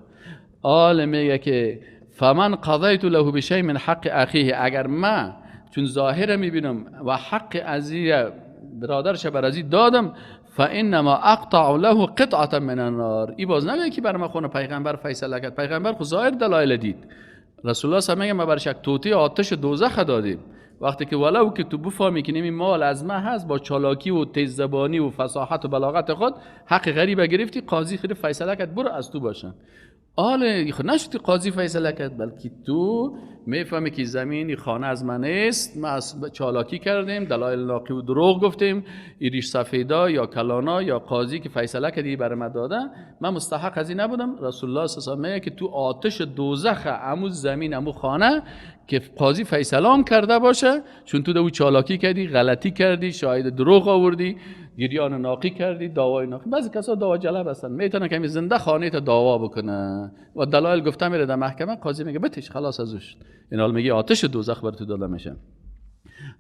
Speaker 1: آل میگه که فمن قضیت له بشیء من حق اخیه، اگر من چون ظاهر میبینم و حق ازی برادرش بر ازی دادم، فانما اقطع له قطعه من النار، ای باز نمیگه که بر من خونه پیغمبر فیصله کرد، پیغمبر خود ظاهر دلایل دید. رسول الله صلی الله علیه و آله میگه ما برش یک توتی آتش دوزخ دادیم. وقتی که ولو که تو بفهمی که این مال از ما هست، با چالاکی و تیز زبانی و فصاحت و بلاغت خود حق غریبه گرفتی، قاضی خیلی فیصله کرد برو از تو باشن. آله نشدی قاضی فیصله کرد، بلکه تو میفهمی که زمین خانه از من است، ما چالاکی کردیم، دلایل ناقی و دروغ گفتیم، ایریش سفیدا یا کلانا یا قاضی که فیصله کردی بر ما داده، من مستحق از این نبودم. رسول الله صلی الله علیه و آله میگه که تو آتش دوزخ عمو زمین عمو خانه که قاضی فیصله هم کرده باشه، چون تو دو چالاکی کردی، غلطی کردی، شاهد دروغ آوردی، گریان ناقی کردی، دعوای ناقی. بعضی کسا دعوا جلب هستن، میتونه که زنده خانه تا دعوا بکنه و دلایل گفته میره در محکمه، قاضی میگه بتش خلاص ازش، این حال میگه آتش دوزخ بر تو داده میشه.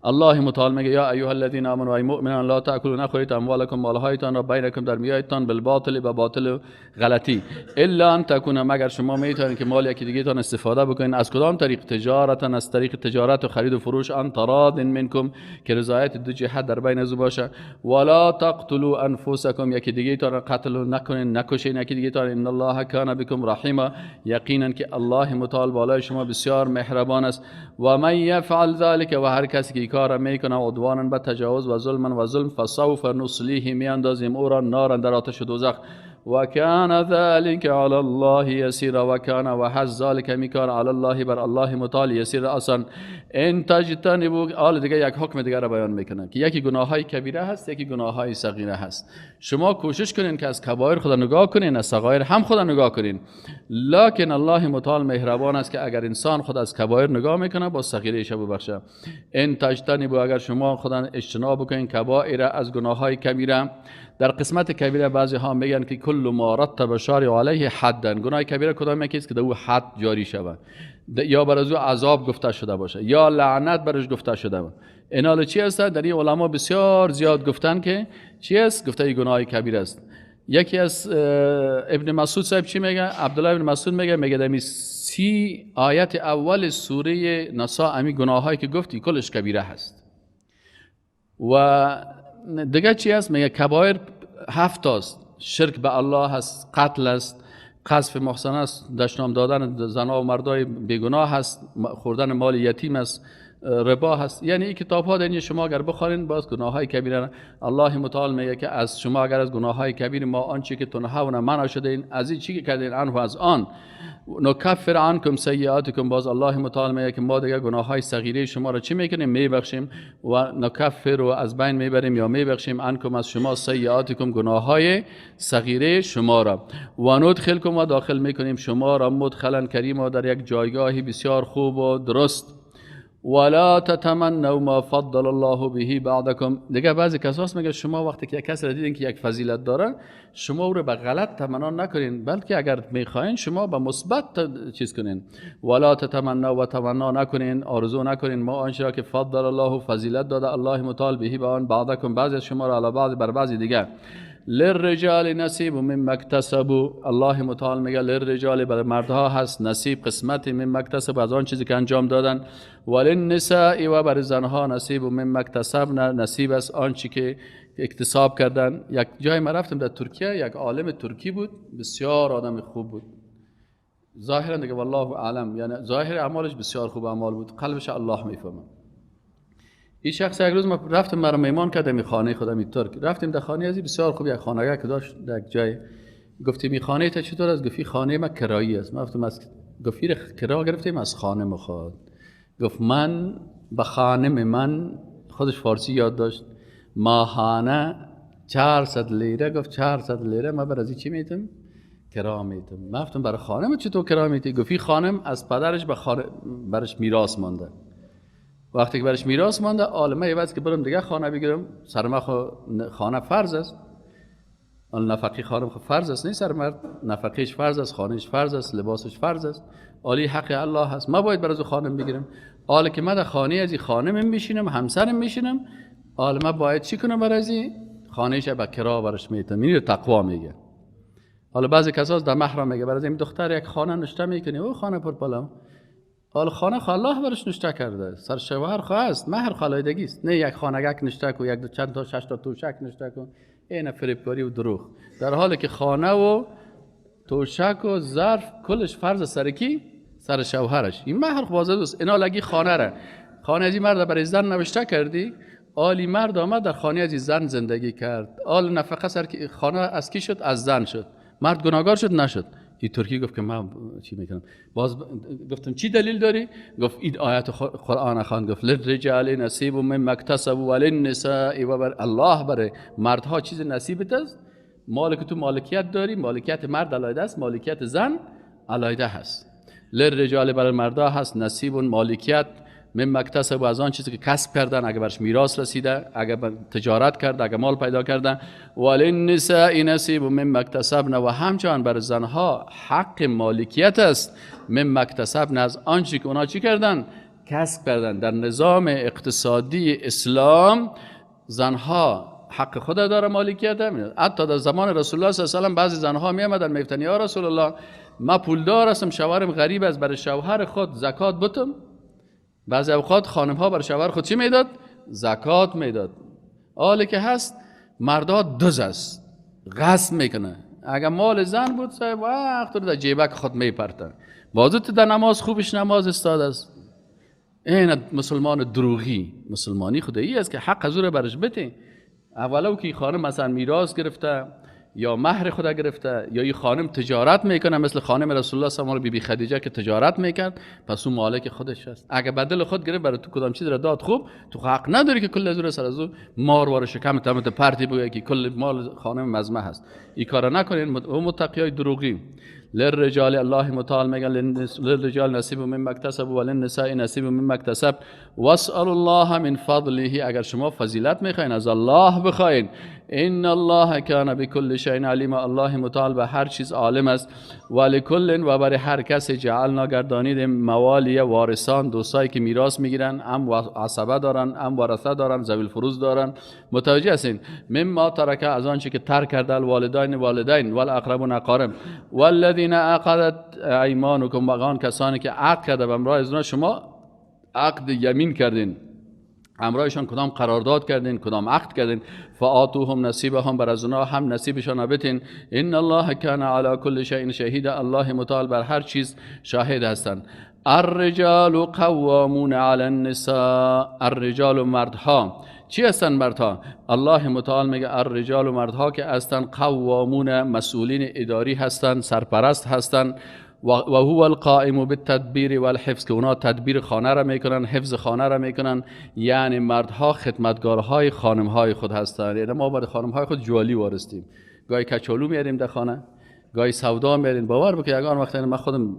Speaker 1: الله متعال میگه یا ایها الذین آمنوا، ای مؤمنان، لا تاکلوا، نخورید اموالکم، مالهایتان را بینکم، در میانتان، بالباطل، به باطل و غلطی، الا ان تکون، مگر شما میتونید که مال یکی دیگه تان استفاده بکنید. از کدام طریق؟ تجارتا، از طریق تجارت و خرید و فروش، ان تراض منکم، که رضایت دو جهت در بین از باشه. ولا تقتلوا انفسکم، یکی دیگه تان قتل نکنین، نکشین یکی دیگه تان، ان الله کان بكم رحیما، یقینا که الله متعال بالای شما بسیار مهربان است. و من یفعل ذلك، و هر کسی که کار میکنه عدوانا به تجاوز و ظلم فسوف نصلیه، میاندازیم او را نارا، در آتش دوزخ. و کان ذلك علی الله یسیرا، و کان و هست ذلك میکار علی الله بر الله متعال یسیر آسان. ان تجتنبوا، آل دیگه یک حکم دیگه را بیان میکنه که یکی گناه های کبیره هست، یکی گناه های صغیره هست. شما کوشش کنین که از کبایر خدا نگاه کنین، از صغایر هم خدا نگاه کنین، لکن الله متعال مهربان است که اگر انسان خود از کبایر نگاه میکنه با صغیره ایش ببخشه. ان تجتنبوا، اگر شما خدا اجتناب بکنین کبایر، از گناه های کبیره. در قسمت کبیره بعضی ها میگن که کل ما رتب شارع علیه حدا، گناه کبیره کدام یکی است که در او حد جاری شود، یا بر از او عذاب گفته شده باشه یا لعنت برش گفته شده باشه. اینال چی است؟ در این علما بسیار زیاد گفتن که چی است؟ گفته ای گناه کبیره است. یکی از ابن مسعود صاحب چی میگه؟ عبدالله ابن مسعود میگه در 30 آیت اول سوره نساء امی گناهایی که گفتی کلش کبیره هست. و دیگه چی است؟ میگه کبایر 7 است. شرک به الله هست، قتل است، قذف محصن است، دشنام دادن زنها و مردای بیگناه است، خوردن مال یتیم است، ربا هست. یعنی این کتاب ها دنیا شما اگر بخوانید باز گناه های کبیره. الله متعال میگه که از شما اگر از گناه های کبیر ما آنچه که تنهون منع شده این از این چی که کردین عنه از آن نکفر عنکم سیئاتکم، باز الله متعال میگه که ما دیگه گناه های صغیره شما را چی میکنیم؟ میبخشیم. و نکفر و از بین میبریم یا میبخشیم عنکم از شما سیئاتکم گناه های صغیره شما را. و ندخلکم و داخل میکنیم شما را مدخلا کریما در یک جایگاهی بسیار خوب و درست. ولا تتمنوا ما فضل الله به بعضکم. دیگه بعضی کساس میگه شما وقتی که یک کس را دیدین که یک فضیلت داره شما او رو به غلط تمنا نکنین، بلکه اگر میخواین شما به مثبت چیز کنین. ولا تتمنوا و تمنا نکنین، آرزو نکنین ما آنچه را که فضل الله فضیلت داده الله متعال به به آن بعضکم بعضی از شما را علی بعض بر بعضی دیگه. للرجال نصیب مما اکتسبوا، الله متعال میگه للرجال بر مردها هست نصیب قسمت مما اکتسبوا از آن چیزی که انجام دادن. وللنساء و بر زنها نصیب مما اکتسبن نصیب از آن چیزی که اکتساب کردن. یک جای ما رفتم در ترکیه، یک عالم ترکی بود بسیار آدم خوب بود، ظاهرا دیگه والله اعلم یعنی ظاهر اعمالش بسیار خوب اعمال بود، قلبش الله میفهمه. این شخص یک روز ما رفتیم مرا میمان کرد می خانه خودم این ترک، رفتیم در خانه ازی بسیار خوب، یک خانه‌ای که داشت در یک جای. گفتیم این خانه تا چطور است؟ گفت خانه ما کرایی است. ما گفتم از گفت کرا گرفتیم از خانه مخواد. گفت من به خانه من خودش فارسی یاد داشت ماهانه 400 لیره. گفت 400 لیره ما بر از چی میتم؟ کرا میتم. ما گفتم برای خانه ما چطور کرا میتی؟ گفت خانم از پدرش به برش میراث مانده. وقتی که برش میراث مانده عالمه یه که برم دیگه خانه بگیرم، سر ما خانه فرض است، نفقه خانم فرض است، نه سر مرد نفقهش فرض است، خانهش فرض است، لباسش فرض است، عالی حق الله هست. ما باید برای خانم بگیرم. حالا که من در خانه از این خانم میشینم، همسرم میشینم، حالا ما باید چی کنم؟ برای خانهش به کرا برش میتم. این تقوا میگه. حالا بعضی کساس در محرم میگه برای این دختر یک خانه نشته میکنی، او خانه پر بالا، حالا خانه الله برش نشته کرده، سر شوهر خواست مهر خالایدگی است، نه یک خانه یک نشته کو، یک دو چند تا 6 تا توشک نشته کو، این فریبکاری و دروغ. در حالی که خانه و توشک و ظرف کلش فرض سر کی؟ سر شوهرش. این مهر خوازه دوست اینا لگی خانه را، خانه ازی مرد برای زن نوشته کردی، آلی مرد آمد در خانه ازی زن زندگی کرد، آل نفقه سر خانه از کی شد؟ از زن شد. مرد گناهکار شد؟ نشد. این ترکی گفت که من چی میکنم؟ باز گفتم چی دلیل داری؟ گفت این آیت قرآن خواند، گفت للرجال نصیب مما اکتسبوا وللنساء و بر الله برای مردها چیز نصیبت است. مالک تو مالکیت داری، مالکیت مرد علیده است، مالکیت زن علیده هست. للرجال برای مردها هست نصیب مالکیت مما اکتسبوا از آن چیزی که کسب کردن، اگه برش میراث رسیده، اگه تجارت کرده، اگه مال پیدا کردن. وللنساء نصیب مما اکتسبن و همچنان بر زنها حق مالکیت است مما اکتسبن از آن چیزی که اونا چی کردن؟ کسب کردن. در نظام اقتصادی اسلام زنها حق خود داره مالکیت هم. حتی در زمان رسول الله صلی الله علیه و آله بعضی زنها می آمدن میگفتن یا رسول الله ما پولدار هستم، شوهرم غریب است، برای شوهر خود زکات بتم. بعضی اوقات خانم ها بر شوهر خود چی میداد؟ زکات میداد. حالی که هست مردا دزد است، غصب میکنه. اگر مال زن بود صاحب وقت رو در جیبک خود میپرتن. بازوت در نماز خوبش نماز استاد است. این مسلمان دروغی. مسلمانی خدایی است که حق حضور برش بده. اولو که خانم مثلا میراث گرفته یا مهر خدا گرفته یا این خانم تجارت میکنه، مثل خانم رسول الله صلی الله علیه و آله بی خدیجه که تجارت میکرد، پس اون مالک خودش است. اگه بدل خود گرفت برای تو کدام چیز را داد خوب، تو حق نداری که کل ازور سر ازو مار وار شکم تمت پرتی بگه که کل مال خانم مزمه هست. این کارا نکنین. او متقیای دروغی. للرجال الله متعال میگه للرجال نصیب مما اکتسبوا وللنساء نصیب مما اکتسب واسأل الله من فضله. اگر شما فضیلت میخواین از الله بخواین، ان الله کان بكل شیء علیم. الله متعال به هر چیز عالم است. ولکل و برای هر کس جعلنا گردانید موالی وارثان، دوستایی که میراث میگیرن، هم عصبه دارن، هم ورثه دارن، ذوی الفروض دارن. متوجه هستین؟ مما ترک از آن چیزی که ترک کرده والدین والاقربون اقارب والذین عقدت ایمانکم، و آن کسانی که عقد کرده به امرای از شما عقد یمین کردین، همراهشان کدام قرارداد کردین، کدام عقد کردین، فآتوهم نصیبهم، بر از اونها هم نصیبشان بدین. ان الله کان علی کل شیء شهید. الله متعال بر هر چیز شاهد هستند. الرجال قوامون علی النساء. الرجال مردها. چی هستن مردها؟ الله متعال میگه الرجال مردها که هستن قوامون مسئولین اداری هستن، سرپرست هستن، و هو القائم بالتدبیر والحفظ که اونا تدبیر خانه را میکنن، حفظ خانه را میکنن. یعنی مردها خدمتگارهای خانمهای خود هستن. یعنی ما باید خانمهای خود جوالی وارستیم، گاهی کچالو میاریم در خانه، گاهی سودا میاریم. باور بکنید یگان وقت من خودم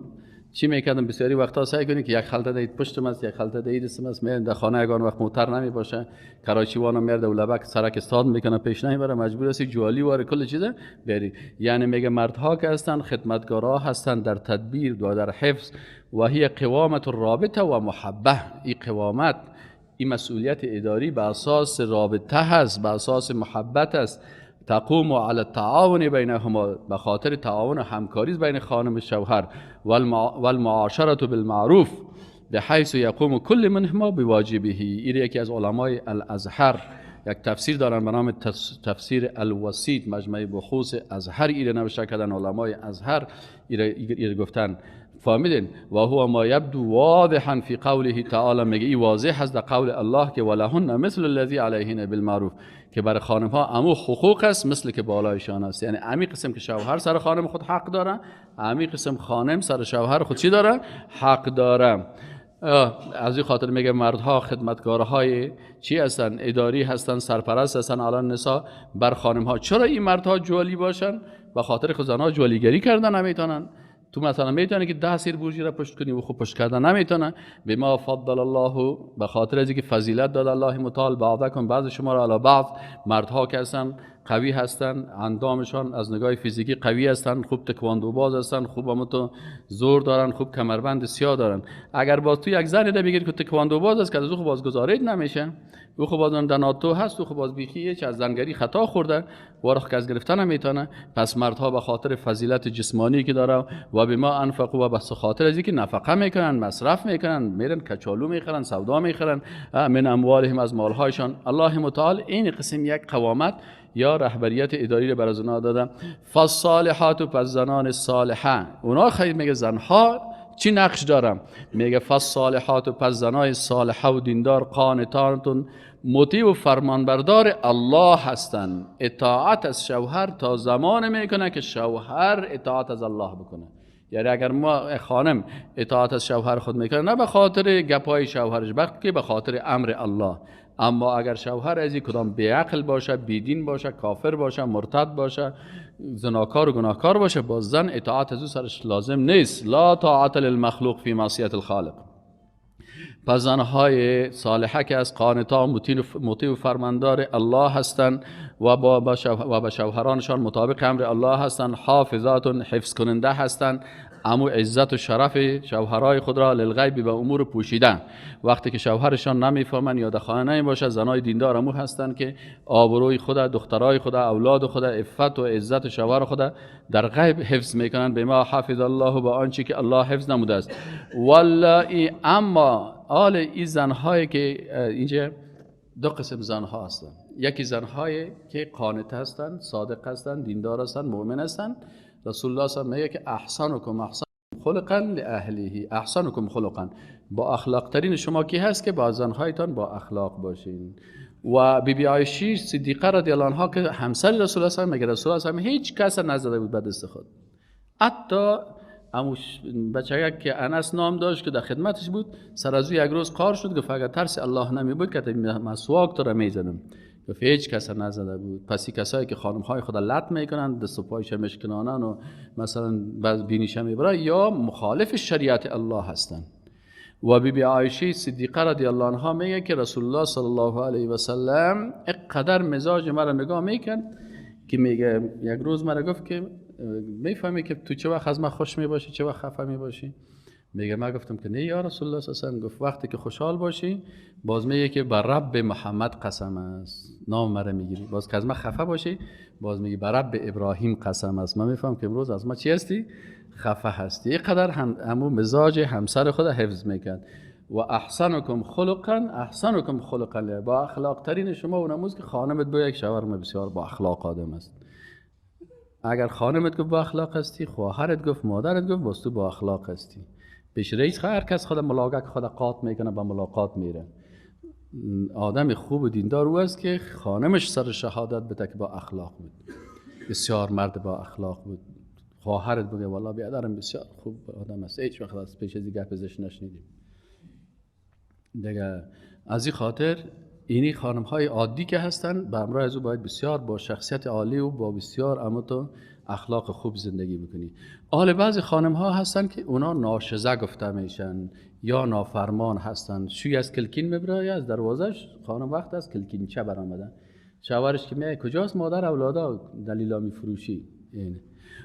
Speaker 1: چی میکردم بسیاری وقتا سعی کنید که یک خلطه دید پشتم است، یک خلطه دید دستم است، میرم در خانه یگان وقت موتر نمی باشه، کراچیوانا میرده و لبک سرک استاد میکنه پیش نمیبره، مجبور است جوالی واره کل چیزه بری. یعنی میگه مردها که هستن خدمتگارا هستن در تدبیر و در حفظ. و هی قوامت الرابطه و محبه. این قوامت، این مسئولیت اداری به اساس رابطه هست، به اساس محبت است. تقوم علی التعاون بینهما، به خاطر تعاون و همکاری بین خانم و شوهر. والمعاشره بالمعروف بحيث يقوم كل منهما بواجبه. این یکی از علمای الازهر یک تفسیر دارن به نام تفسیر الوسیط، مجمع بحوث ازهر ایره نوشته کردن علمای ازهر. ایره گفتن فهمیدین و هو ما یبدو واضحا فی قوله تعالی، میگه این واضح هست در قول الله که ولهن مثل الذی علیهن بالمعروف، که برای خانم ها امو حقوق است مثل که بالایشان است. یعنی امی قسم که شوهر سر خانم خود حق داره، امی قسم خانم سر شوهر خود چی داره؟ حق داره. از این خاطر میگه مردها خدمتگارهای چی هستن؟ اداری هستن، سرپرست هستن علی النساء بر خانم ها. چرا این مردها جوالی باشن؟ به خاطر که زنها جوالیگری کردن نمیتونن. تو مثلا میتونه که 10 سیر بورژی را پشت کنی و خوب پشت کردن نمیتونه. بما فضل الله، به خاطر از اینکه فضیلت داد الله متعال بعضکم بعض شما را علی بعض. مردها که هستن قوی هستن، اندامشان از نگاه فیزیکی قوی هستن، خوب تکواندو باز هستن، خوب همون زور دارن، خوب کمربند سیاه دارن. اگر باز تو یک زنی را بگید که تکواندو باز است که از او باز گزارید نمیشه، او خب باز دناتو هست، او خب باز بیخیه چه از زنگری خطا خورده وارخ که از گرفتن نمیتونه. پس مردها به خاطر فضیلت جسمانی که داره و بما انفقوا، و بس خاطر از اینکه نفقه میکنن، مصرف میکنن، میرن کچالو میخرن، سودا میخرن، من اموالهم از مالهایشان. الله متعال این قسم یک قوامت یا رهبریت اداری رو برای زنها دادن. فالصالحات، پس زنان صالحه. اونا خیلی میگه زنها چی نقش دارم؟ میگه فالصالحات، پس زنای صالحه و دیندار، قانتان مطیع و فرمانبردار الله هستن. اطاعت از شوهر تا زمان میکنه که شوهر اطاعت از الله بکنه. یعنی اگر ما خانم اطاعت از شوهر خود میکنه نه به خاطر گپای شوهرش بلکه به خاطر امر الله. اما اگر شوهر از این کدام بیعقل باشه، بیدین باشه، کافر باشه، مرتد باشه، زناکار و گناهکار باشه، باز زن اطاعت از او سرش لازم نیست. لا طاعت للمخلوق فی معصیت الخالق. پس زنهای صالحه که از قانتا مطیع و فرماندار الله هستند و با شوهرانشان مطابق امر الله هستند. حافظات، حفظ کننده هستند، امو عزت و شرف شوهرای خود را للغیب به امور پوشیدن. وقتی که شوهرشان نمیفهمن یا در خانه نمیباشه، زنای دیندار امو هستند که آبروی خود، دخترای خود، اولاد خود، عفت و عزت شوهر خود در غیب حفظ میکنن. به ما حافظ الله، با آنچه که الله حفظ نموده است. والله، اما آل این زنهایی که اینجا دو قسم زنها هستند. یکی زنهایی که قانت هستند، صادق هستند، دیندار هستند، مؤمن هستند. رسول الله صلی الله علیه و آله میگه که احسنکم خلقا لاهله، احسنکم خلقا، با اخلاق ترین شما کی هست که با زنهایتان با اخلاق باشین. و بی عایشه صدیقه رضی الله عنها که همسر رسول الله صلی الله علیه و آله، مگر رسول الله صلی الله علیه و آله هیچ کس نزده بود به دست خود. حتی اموش بچه که انس نام داشت که در خدمتش بود، سر از یک روز قار شد که اگر ترس الله نمی بود که مسواک تو را میزدم، که هیچ کس نزده بود. پس کسایی که خانم‌های خود لط میکنن، دست و پایش مشکنانن و مثلا بعض بینیش میبره، یا مخالف شریعت الله هستند. و بی عایشه صدیقه رضی الله عنها میگه که رسول الله صلی الله علیه و سلم اقدر مزاج مرا نگاه میکن که میگه یک روز مرا گفت که میفهمی که تو چه وقت از من خوش میباشی، چه وقت خفه میباشی؟ میگه من گفتم که نه یا رسول الله صلی الله علیه و سلم. گفت وقتی که خوشحال باشی باز میگه که بر رب محمد قسم است، نام مرا میگیری. باز که از من خفه باشی باز میگه بر رب ابراهیم قسم است. من میفهم که امروز از ما چی هستی؟ خفه هستی. اینقدر همو مزاج همسر خود حفظ میکرد. و احسنکم خلقا، احسنکم خلقا، با اخلاق ترین شما و نموز که خانمت با یک شوهر بسیار با اخلاق آدم است. اگر خانمت گفت با اخلاق هستی، خواهرت گفت، مادرت گفت، باز تو با اخلاق هستی. پیش رئیس هر کس خود ملاقات خود قاط میکنه، با ملاقات میره. آدم خوب و دیندار او است که خانمش سر شهادت بده که با اخلاق بود، بسیار مرد با اخلاق بود. خواهرت بگه والله بیادرم بسیار خوب آدم است، هیچ وقت از پیش از این گپ ازش نشنیدیم دیگه. از این خاطر اینی خانم های عادی که هستن به همراه از او باید بسیار با شخصیت عالی و با بسیار امتو اخلاق خوب زندگی بکنی. حال بعضی خانم ها هستن که اونا ناشزه گفته میشن یا نافرمان هستن. شوی از کلکین میبره یا از دروازش خانم وقت از کلکین چه برآمده، شوهرش که میگه کجاست مادر اولادا دلیلا میفروشی. این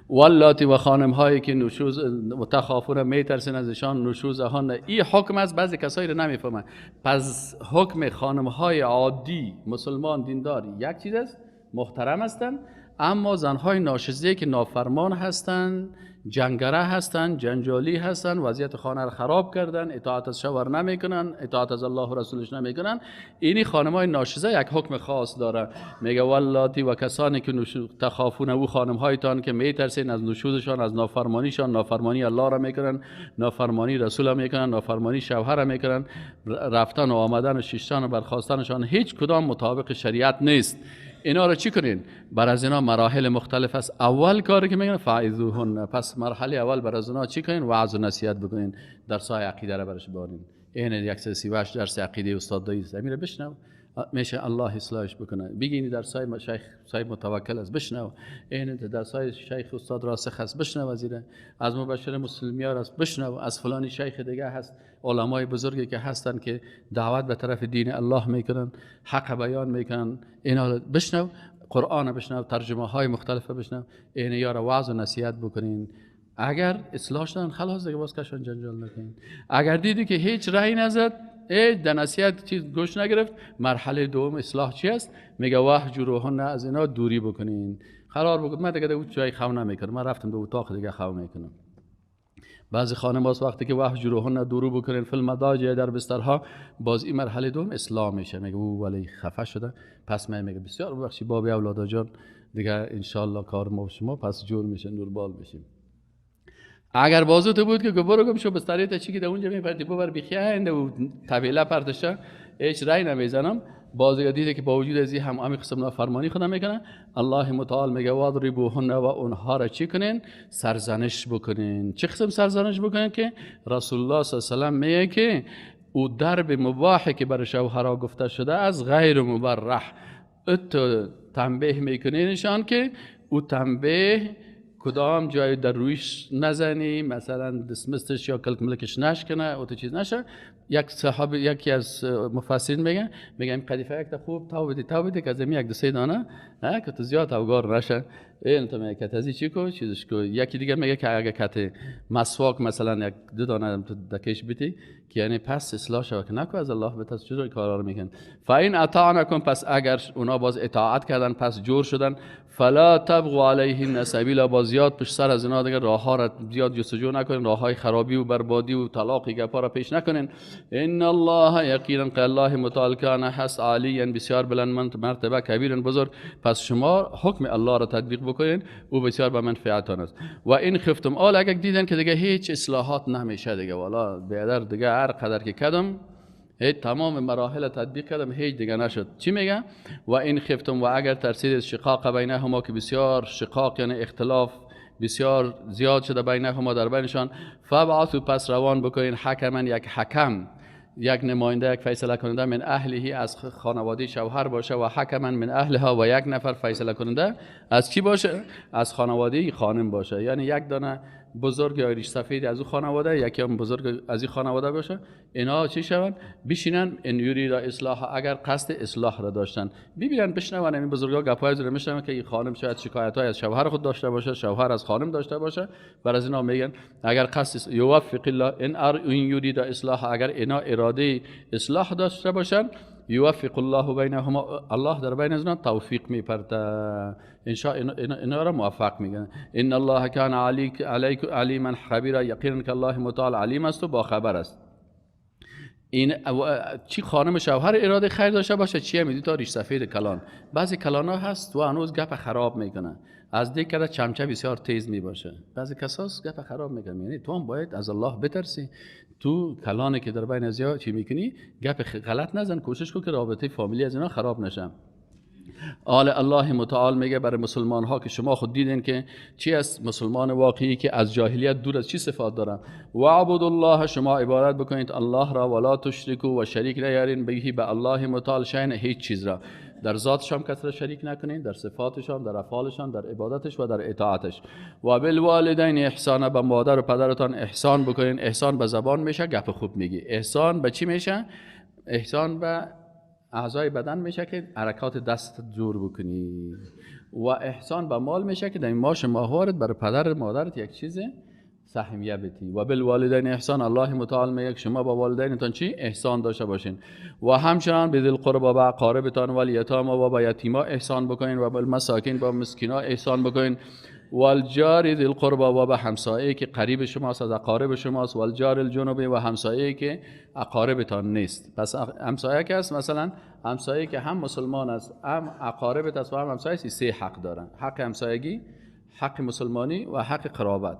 Speaker 1: واللاتی و خانم هایی که نشوز و تخافون میترسن ازشان نشوزهان، این حکم از بعضی کسایی رو نمیفهمن. پس حکم خانم های عادی مسلمان دیندار یک چیز است، محترم هستند، اما زنهای ناشزه که نافرمان هستند، جنگره هستند، جنجالی هستند، وضعیت خانه را خراب کردن، اطاعت از شوهر نمیکنن، اطاعت از الله و رسولش نمیکنن، اینی خانمای ناشزه یک حکم خاص داره. میگه واللاتی و کسانی که تخافون او خانمهایتان که میترسین از نشوزشان، از نافرمانیشان، نافرمانی الله را میکنن، نافرمانی رسول را میکنن، نافرمانی شوهر را میکنن، رفتن و آمدن و شیشتن و برخاستنشان هیچ کدام مطابق شریعت نیست. اینا رو چی کنین؟ بر از اینا مراحل مختلف است. اول کاری که میگن فعظوهن، پس مرحله اول بر از اینا چی کنین؟ وعظ و نصیحت بکنین، درسای عقیده را برش بارین. این 138 درس عقیده استاد دایی زمین بشنو، میشه الله اصلاحش بکنه. بگین درسای شیخ صاحب متوکل است بشنو، این درسای شیخ استاد راسخ است بشنو، وزیره از مبشر مسلمیار است بشنو، از فلانی شیخ دیگه هست، علمای بزرگی که هستن که دعوت به طرف دین الله میکنن، حق بیان میکنن، اینا بشنو، قرآن بشنو، ترجمه های مختلف بشنو، این یارو وعظ و نصیحت بکنین. اگر اصلاح شدن خلاص دیگه باز کشون جنجال نکنین. اگر دیدی که هیچ رأی نزد، در نصیحت چیز گوش نگرفت، مرحله دوم اصلاح چی است؟ میگه وهجروهن، از اینا دوری بکنین، قرار بگید من دیگه اون جای خو نمیکنم، من رفتم به اتاق دیگه خو میکنم. بعضی خانم باز وقتی که وهجروهن دوری بکنین فی المضاجع، در بسترها، باز این مرحله دوم اصلاح میشه. میگه او ولی خفه شده، پس من میگه بسیار ببخشید بابی اولادا جان، دیگه ان شاء الله کار ما شما پس جور میشه، نوربال میشیم. اگر بازو تو بود که برو گم شو بستریت چی که در اونجا میپرتی ببر بیخیند و طویله پرتشه، هیچ رای نمیزنم. بازو دیده که با وجود از هم امی قسم نافرمانی خودم میکنن، الله متعال میگه واضربوهن، و اونها را چی کنین؟ سرزنش بکنین. چه قسم سرزنش بکنین؟ که رسول الله صلی الله علیه و سلم میگه که او درب مباحی که برای شوهرها گفته شده از غیر مبرح، ات تنبیه میکنینشان که او تنبیه کدام جای در رویش نزنی، مثلا دسمستش یا کلک ملکش نشکنه او تو چیز نشه. یک صحابه یکی از مفسرین میگن این قدیفه یک تا خوب تاو بدی که از یک دو سه دانه که تو زیاد اوگار نشه. این تو میگه که ازی چی کو چیزش کو. یکی دیگه میگه که اگه کته مسواک مثلا یک دو دانه دکش بیتی که یعنی پس اصلاح شو که نکو از الله بتاس چیزای کارا رو میگن. فاین اطعنکم، پس اگر اونا باز اطاعت کردن پس جور شدن، فلا تبغوا علیهن سبیلا، باز زیاد پشت سر از اینا دیگه راه ها را زیاد جستجو نکنین، راه های خرابی و بربادی و طلاقی گپا را پیش نکنین. ان الله یقینا که الله متعال کان هست عالیا بسیار بلند مرتبه، کبیرا بزرگ، پس شما حکم الله را تطبیق بکنین او بسیار به منفعتان است. و این خفتم اول اگر دیدن که دیگه هیچ اصلاحات نمیشه دیگه، والا بیادر دیگه هر قدر که کدم هیچ تمام مراحل تطبیق کردم هیچ دیگه نشد. چی میگه؟ و این خفتم، و اگر ترسید شقاق بینهما، که بسیار شقاق یعنی اختلاف بسیار زیاد شده بینهما در بینشان، فبعثوا، پس روان بکنین حکما، یک حکم، یک نماینده، یک فیصله کننده، من اهلهی، از خانواده شوهر باشه، و حکما من اهلها، و یک نفر فیصله کننده از کی باشه؟ از خانواده خانم باشه. یعنی یک دانه بزرگ یا ریش سفید از او خانواده، یکی هم بزرگ از این خانواده باشه. اینا چی شون؟ بشینن ان یرید اصلاح، اگر قصد اصلاح را داشتن ببینن بشنون این بزرگا گپای زره میشنن که این خانم شاید شکایت‌های از شوهر خود داشته باشه، شوهر از خانم داشته باشه. بر از اینا میگن اگر قصد یوفق الله ان یرید اصلاح، اگر اینا اراده اصلاح داشته باشن، یوفق الله بینهما، الله در بین ازنا توفیق میپرته، ان شاء اینا را موفق میگن. ان الله کان علیما خبیرا، یقینا که الله متعال علیم است و با خبر است. این چی خانم شوهر اراده خیر داشته باشه، چی میدی تا ریش سفید کلان. بعضی کلان ها هست تو هنوز گپ خراب میکنن، از دیگه کده چمچه بسیار تیز می باشه. بعضی کساس گپ خراب میکنن. یعنی تو هم باید از الله بترسی. تو کلانی که در بین ازیا چی میکنی گپ غلط نزن، کوشش کن که رابطه فامیلی از اینا خراب نشه. الله متعال میگه برای مسلمان ها که شما خود دیدین که چی است مسلمان واقعی که از جاهلیت دور از چی صفات دارن. وعبد الله، شما عبادت بکنید الله را، ولا تشرکو و شریک نیارین بهی، به الله متعال شین هیچ چیز را. در ذاتش هم کس را شریک نکنین، در صفاتش هم، در افعالش هم، در عبادتش و در اطاعتش. و بالوالدین احسان، به مادر و پدرتان احسان بکنین. احسان به زبان میشه گپ خوب میگی. احسان به چی میشه؟ احسان به اعضای بدن میشه که حرکات دست جور بکنی. و احسان به مال میشه که در این ماش ماهوارت برای پدر مادرت یک چیز سهمیه بدی. و بالوالدین احسان، الله متعال میگه شما با والدینتان چی احسان داشته باشین. و همچنان به ذی القربی، با اقاربتان، و الیتامی، و با یتیما احسان بکنین. و بالمساکین، با مسکینا احسان بکنین. والجار ذی القربی، و به همسایه‌ای که قریب شماست، از اقارب شماست. والجار الجنوبی، و همسایه‌ای که اقاربتان نیست. پس همسایه که است، مثلا همسایه‌ای که هم مسلمان است، هم اقاربت است و هم همسایه است، سه حق دارن: حق همسایگی، حق مسلمانی و حق قرابت.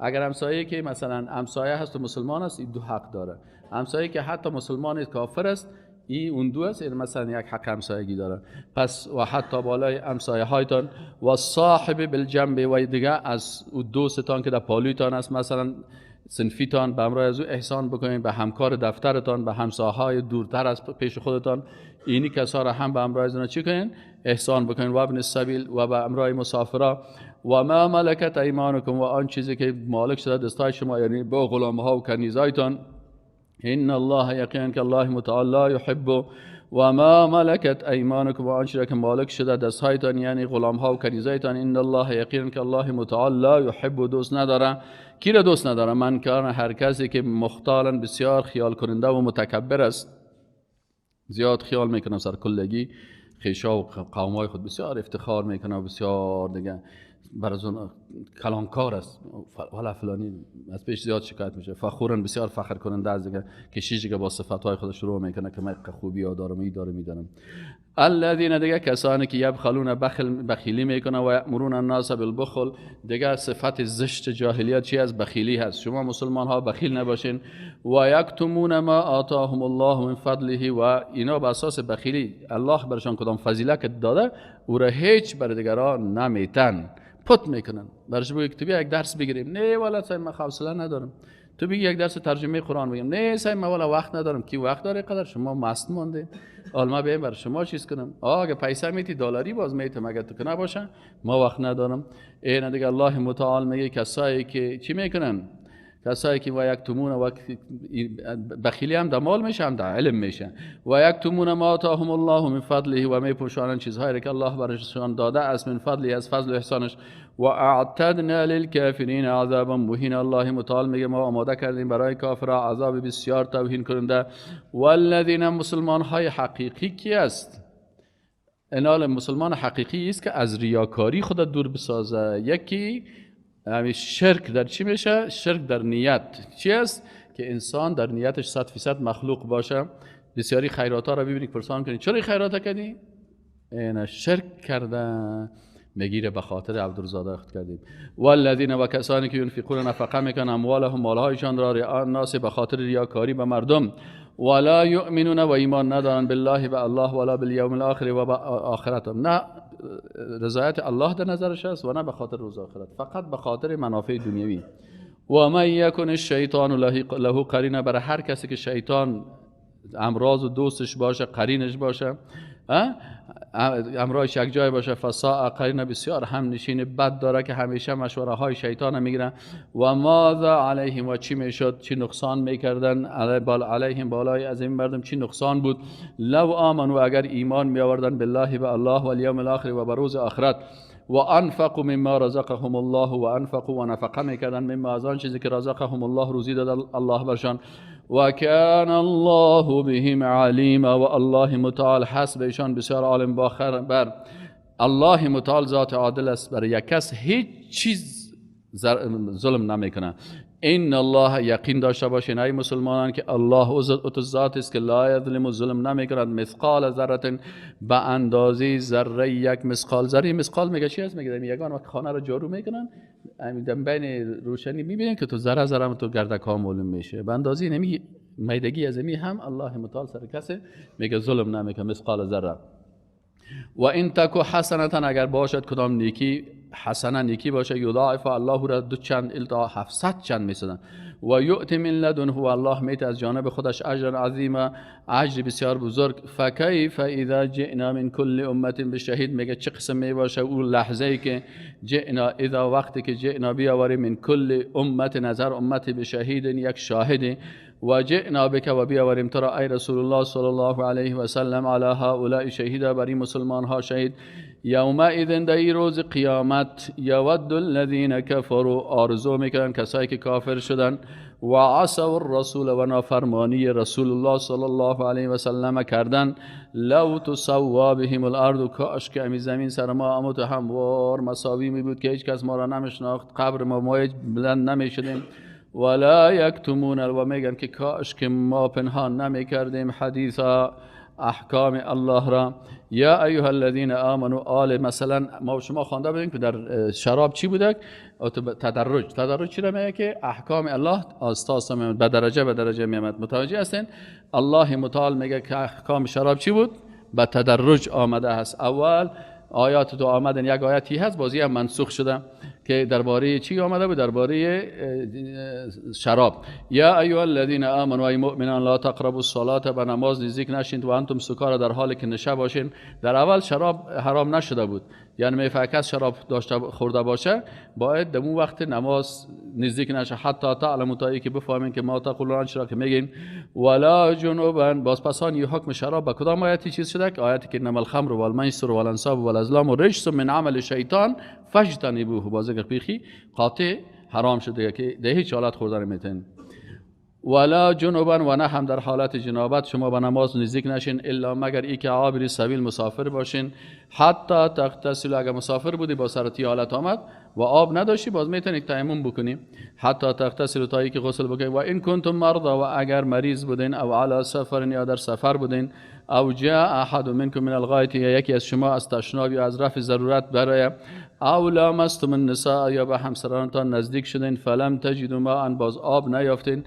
Speaker 1: اگر همسایه‌ای که مثلا همسایه هست و مسلمان است، این دو حق داره. همسایه‌ای که حتی مسلمان است کافر است، این اون دو است، این مثلا یک حق همسایگی داره. پس و حتی بالای همسایه هایتان و صاحب بالجنب، و دیگه از دوستان که در پالویتان است، مثلا صنفیتان، به امرای از او احسان بکنید. به همکار دفترتان، به همسایه‌های دورتر از پیش خودتان، اینی کسا را هم به امرای از اونا چی کنین؟ احسان بکنین. و ابن السبیل، و به امرای مسافرا. و ما ملکت ایمانکم، و آن چیزی که مالک شده دستای شما، یعنی با غلام‌ها و کنیزایتان. ان الله یقینا که الله متعال لا یحب، و ما ملکت ایمانکم، و آن چیزی که مالک شده دستهایتان، یعنی غلام‌ها و کنیزایتان. ان الله یقینا که الله متعال لا یحب، دوست نداره. کی را دوست نداره؟ من کان، هر کسی که مختالا بسیار خیال کننده و متکبر است، زیاد خیال میکنه، سر کلگی خیشا و قومای خود بسیار افتخار میکنه و بسیار دیگه بر از اون کلانکار است، ولی فلانی از پیش زیاد شکایت میشه. فخورن، بسیار فخر کننده از دیگه کشیش که با صفاتهای خودش شروع میکنه که من خوبی ها دارم، این دارم، میدونم. الذین، دیگه کسانی که یبخلون، بخیلی میکنه. و یأمرون الناس بالبخل، دیگه صفت زشت جاهلیت چی از بخیلی هست. شما مسلمان ها بخیل نباشین. و یکتمون ما آتاهم الله من فضله، و اینا به اساس بخیلی الله برشان کدام فضیلت داده او را هیچ بر دیگران نمیتن، پت میکنن. برش بگی تو بیا یک درس بگیریم، نه والا صاحب من حوصله ندارم. تو بگی یک درس ترجمه قرآن بگیم، نه صاحب من والا وقت ندارم. کی وقت داره؟ قدر شما مست مونده. ما بیایم برای شما چیز کنم. اگه پیسه میتی دلاری باز میتم، اگه تو که نباشه ما وقت ندارم. این دیگه الله متعال میگه کسایی که چی میکنن؟ کسایی که و یکتمون، و بخیلی هم در مال میشه هم در علم میشه. و یکتمون ما آتاهم الله من فضله، و میپوشانن چیزهایی که الله برشان داده است، من فضله، از فضل و احسانش. و اعتدنا للکافرین عذابا مهینا، الله متعال میگه ما آماده کردیم برای کافرها عذاب بسیار توهین کننده. والذین، مسلمان های حقیقی کی است؟ انال مسلمان حقیقی است که از ریاکاری خود دور بسازه. یکی همین شرک در چی میشه؟ شرک در نیت. چی است؟ که انسان در نیتش 100% مخلوق باشه. بسیاری خیرات ها را ببینید پرسان کنید چرا خیرات کردی؟ این شرک کرده، میگیره به خاطر عبدالرزاق اخت کردیم. والذین، و کسانی که ينفقون نفقه میکنن اموالهم، مالهایشان را رئاء الناس، به خاطر ریاکاری به مردم. ولا یؤمنون، و ایمان ندارن، بالله، به الله، ولا بالیوم الاخر، و به آخرت، نه رضایت الله در نظرش است و نه به خاطر روز آخرت، فقط به خاطر منافع دنیوی. و من یکن الشیطان له قرین، برای هر کسی که شیطان امراض و دوستش باشه، قرینش باشه، امراض یک جای باشه، فساء قرین، بسیار هم نشین بد داره که همیشه مشوره های شیطان میگیرن. و ماذا علیهم، و چی میشد، چی نقصان میکردن علیهم، بالای از این مردم چی نقصان بود. لو آمنو، اگر ایمان میآوردن، بالله، به الله، و الیوم الاخر، و به روز آخرت. و انفقوا مما رزقهم الله، و انفقوا، و نفقه میکردن، مما از آن چیزی که رزقهم الله روزی داد الله برشان. و کان الله بهم علیما، و الله متعال حسب ایشان بسیار عالم با خبر. الله متعال ذات عادل است، برای یک کس هیچ چیز ظلم نمیکنه. این الله، یقین داشته باشین ای مسلمانان که الله او ذات است که لا یظلم، ظلم نمیکند، مثقال ذره، به اندازه ذره یک مثقال ذره. مثقال میگه چی است؟ میگه یگان وقت خانه رو جارو میکنن در بین روشنی میبینین که تو ذره ذره تو گردک ها معلوم میشه. به اندازه نمی میدگی از می هم الله متعال سر کسی میگه ظلم نمیکنه. مثقال ذره. و این تکو حسنتا، اگر باشد کدام نیکی، حسنه نیکی باشه، یضاعف الله را دو چند الی 700 چند میسدن. و یؤتی من لدنه، الله میت از جانب خودش اجر عظیمه، اجر بسیار بزرگ. فکیف اذا جئنا من کل امت بشهید، میگه چه قسم می باشه او لحظه ای که جئنا، اذا وقتی که جئنا بیاوریم من کل امت، نظر امت، بشهید یک شاهد، و جئنا بک، و بیاوریم تو را ای رسول الله صلی الله علیه و سلم علی هؤلاء شهیدا، بر این مسلمان ها شهید. یومئذ، در روز قیامت، یود الذین کفروا، آرزو میکنن کسایی که کافر شدن، و عصوا الرسول، و نافرمانی رسول الله صلی الله علیه و سلم کردن، لو تسوا بهم الارض، کاش که امی زمین سر ما اموت هموار مساوی می بود که هیچ کس ما را نمیشناخت، قبر ما هیچ بلند نمیشدیم. ولا یکتمون، و میگن که کاش که ما پنهان نمی کردیم حدیثا، احکام الله را. یا ایها الذین آمنوا، آل، مثلا ما شما خوانده بودیم که در شراب چی بوده؟ تدرج چی را میگه؟ که احکام الله آستا آستا میامد، به درجه میامد. متوجه هستین؟ الله متعال میگه که احکام شراب چی بود؟ به تدرج آمده است. اول آیات دو آمدن، یک آیاتی هست بازی هم منسوخ شده که درباره چی آمده بود؟ درباره شراب. یا ایها الذین آمنوا، ای مؤمنان، لا تقربوا الصلاة، به نماز نزدیک نشین، و انتم سکارا، در حالی که نشه باشین. در اول شراب حرام نشده بود، یعنی میفکس شراب داشته خورده باشه باید در اون وقت نماز نزدیک نشه، حتی تعلموا، تا که بفهمین که ما تقولون، چرا که میگین. ولا جنوبا، باز پسان یه حکم شراب به کدام آیاتی چیز شده؟ آیاتی که انما الخمر والمیسر والانصاب والازلام رجس من عمل شیطان فاجتنبوه، بازی که پیخی قاطع حرام شده که در هیچ حالت خوردن نمیتین. ولا جنوبا، و نه هم در حالت جنابت شما به نماز نزدیک نشین، الا مگر ای که عابر سبیل، مسافر باشین. حتی تغتسلوا، اگر مسافر بودی با سرتی حالت آمد و آب نداشتی، باز میتونی تیمم بکنی. حتی تغتسلوا، تا ای که غسل بکنی. و این کنتم مرضى، و اگر مریض بودین، او علی سفر، یا در سفر بودین، او جاء احد منکم من الغایط، یا یکی از شما از تشناب یا از رفع ضرورت برای، او لامستم النساء، یا به همسرانتان نزدیک شدین، فلم تجدوا ماء، باز آب نیافتین،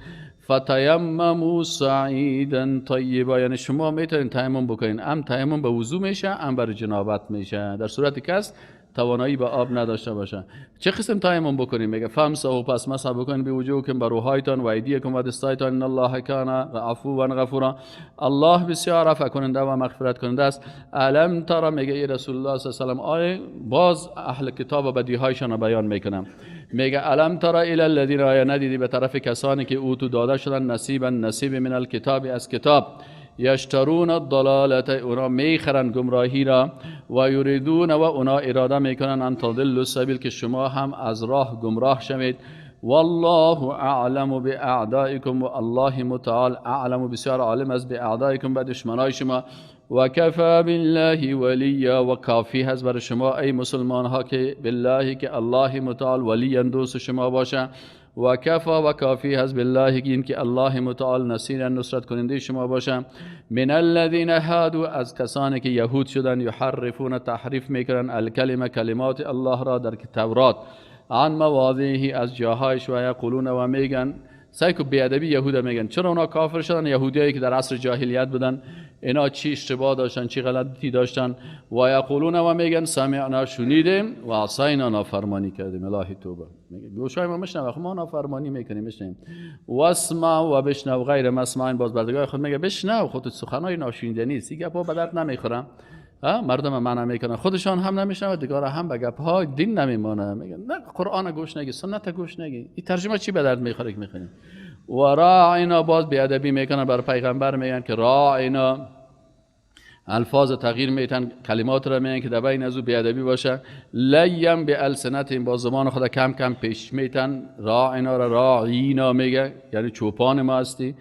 Speaker 1: فتیمموا صعیدا طیبا، یعنی شما میتونین تیمم بکنین، ام تیمم به وضو میشه، ام بر جنابت میشه، در صورتی که است توانایی به آب نداشته باشه. چه قسم تیمم بکنیم؟ میگه فامسحوا، پس مسح بکنین به وجوهکم، بر روحایتان، و ایدیکم و دستایتان، ان الله کان عفوا غفورا، الله بسیار عفو کننده و مغفرت کننده است. الم تر، میگه ای رسول الله صلی الله علیه و سلم، باز اهل کتاب و بدیهایشان بیان میکنم. میگه الم تر الی الذین، آیا ندیدی به طرف کسانی که اوتو داده شدن نصیب من الکتاب، از کتاب، یشترون الضلالت، اونا میخرن گمراهی را، و یریدون، و اونا اراده میکنن ان تضلوا السبیل، که شما هم از راه گمراه شوید. والله اعلم باعدائکم، و الله متعال اعلم، بسیار عالم است، باعدائکم، به دشمنای شما. و کفا بالله ولیا، و کافی هست بر شما ای مسلمان ها که بالله، که الله متعال ولی دوست شما باشه. و کفا، و کافی هست بالله، که این که الله متعال نصیر، نصرت کننده شما باشه. من الذین هادوا، از کسانی که یهود شدن، یحرفون، تحریف میکنن، الکلمه، کلمات الله را در تورات، عن مواضعه، از جاهایش، و یقولون، و میگن، سایکو بیادبی یهود میگن. چرا اونا کافر شدن؟ یهودیایی که در عصر جاهلیت بودن، اینا چی اشتباه داشتن، چی غلطی داشتن. و یقولون، و میگن، سمعنا، شنیدیم، و عصینا، نافرمانی کردیم. الهی توبه. میگه گوشای ما میشنوه، ما نافرمانی میکنیم، میشنیم. واسمع، و بشنو، غیر مسمعین، باز بردگاه خود میگه بشنو، خودت سخنای ناشنیدنی است، گپا به درد نمیخورم. مردم منع میکنن، خودشان هم نمیشنوند، دیگه هم به گپ‌های دین نمیمانه. میگن نه قرآن گوش نگی، سنت گوش نگی، این ترجمه چی به درد میخوره که میخونیم. و راعینا، باز بیادبی میکنن بر پیغمبر، میگن که راعینا، الفاظ تغییر میتن، کلمات را میگن که در بین از او بیادبی باشه. لیم به السنتهم، با زبان خود کم کم پیش میتن، راعینا را راعینا میگه، یعنی چوپان ما هستی.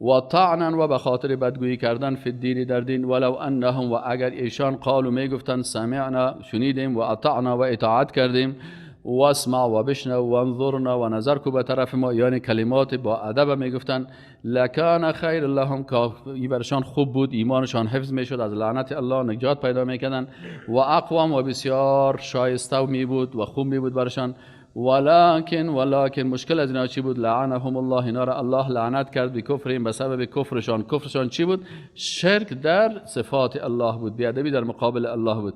Speaker 1: و طعنا، و به خاطر بدگویی کردن، فی الدین، در دین. ولو انهم، و اگر ایشان قالوا میگفتن، سمعنا، شنیدیم، و اطعنا، و اطاعت کردیم، واسمع و بشنو و انظرنا و نظر کو به طرف ما، یعنی کلمات با ادب میگفتن. لکان خیر لهم، که برشان خوب بود، ایمانشان حفظ میشد، از لعنت الله نجات پیدا میکردن. و اقوام، و بسیار شایسته می بود و خوب می بود برشان. ولکن مشکل از اینا چی بود؟ لعنهم الله، اینا را الله لعنت کرد بکفرهم، به سبب کفرشان. کفرشان چی بود؟ شرک در صفات الله بود، بیادبی در مقابل الله بود.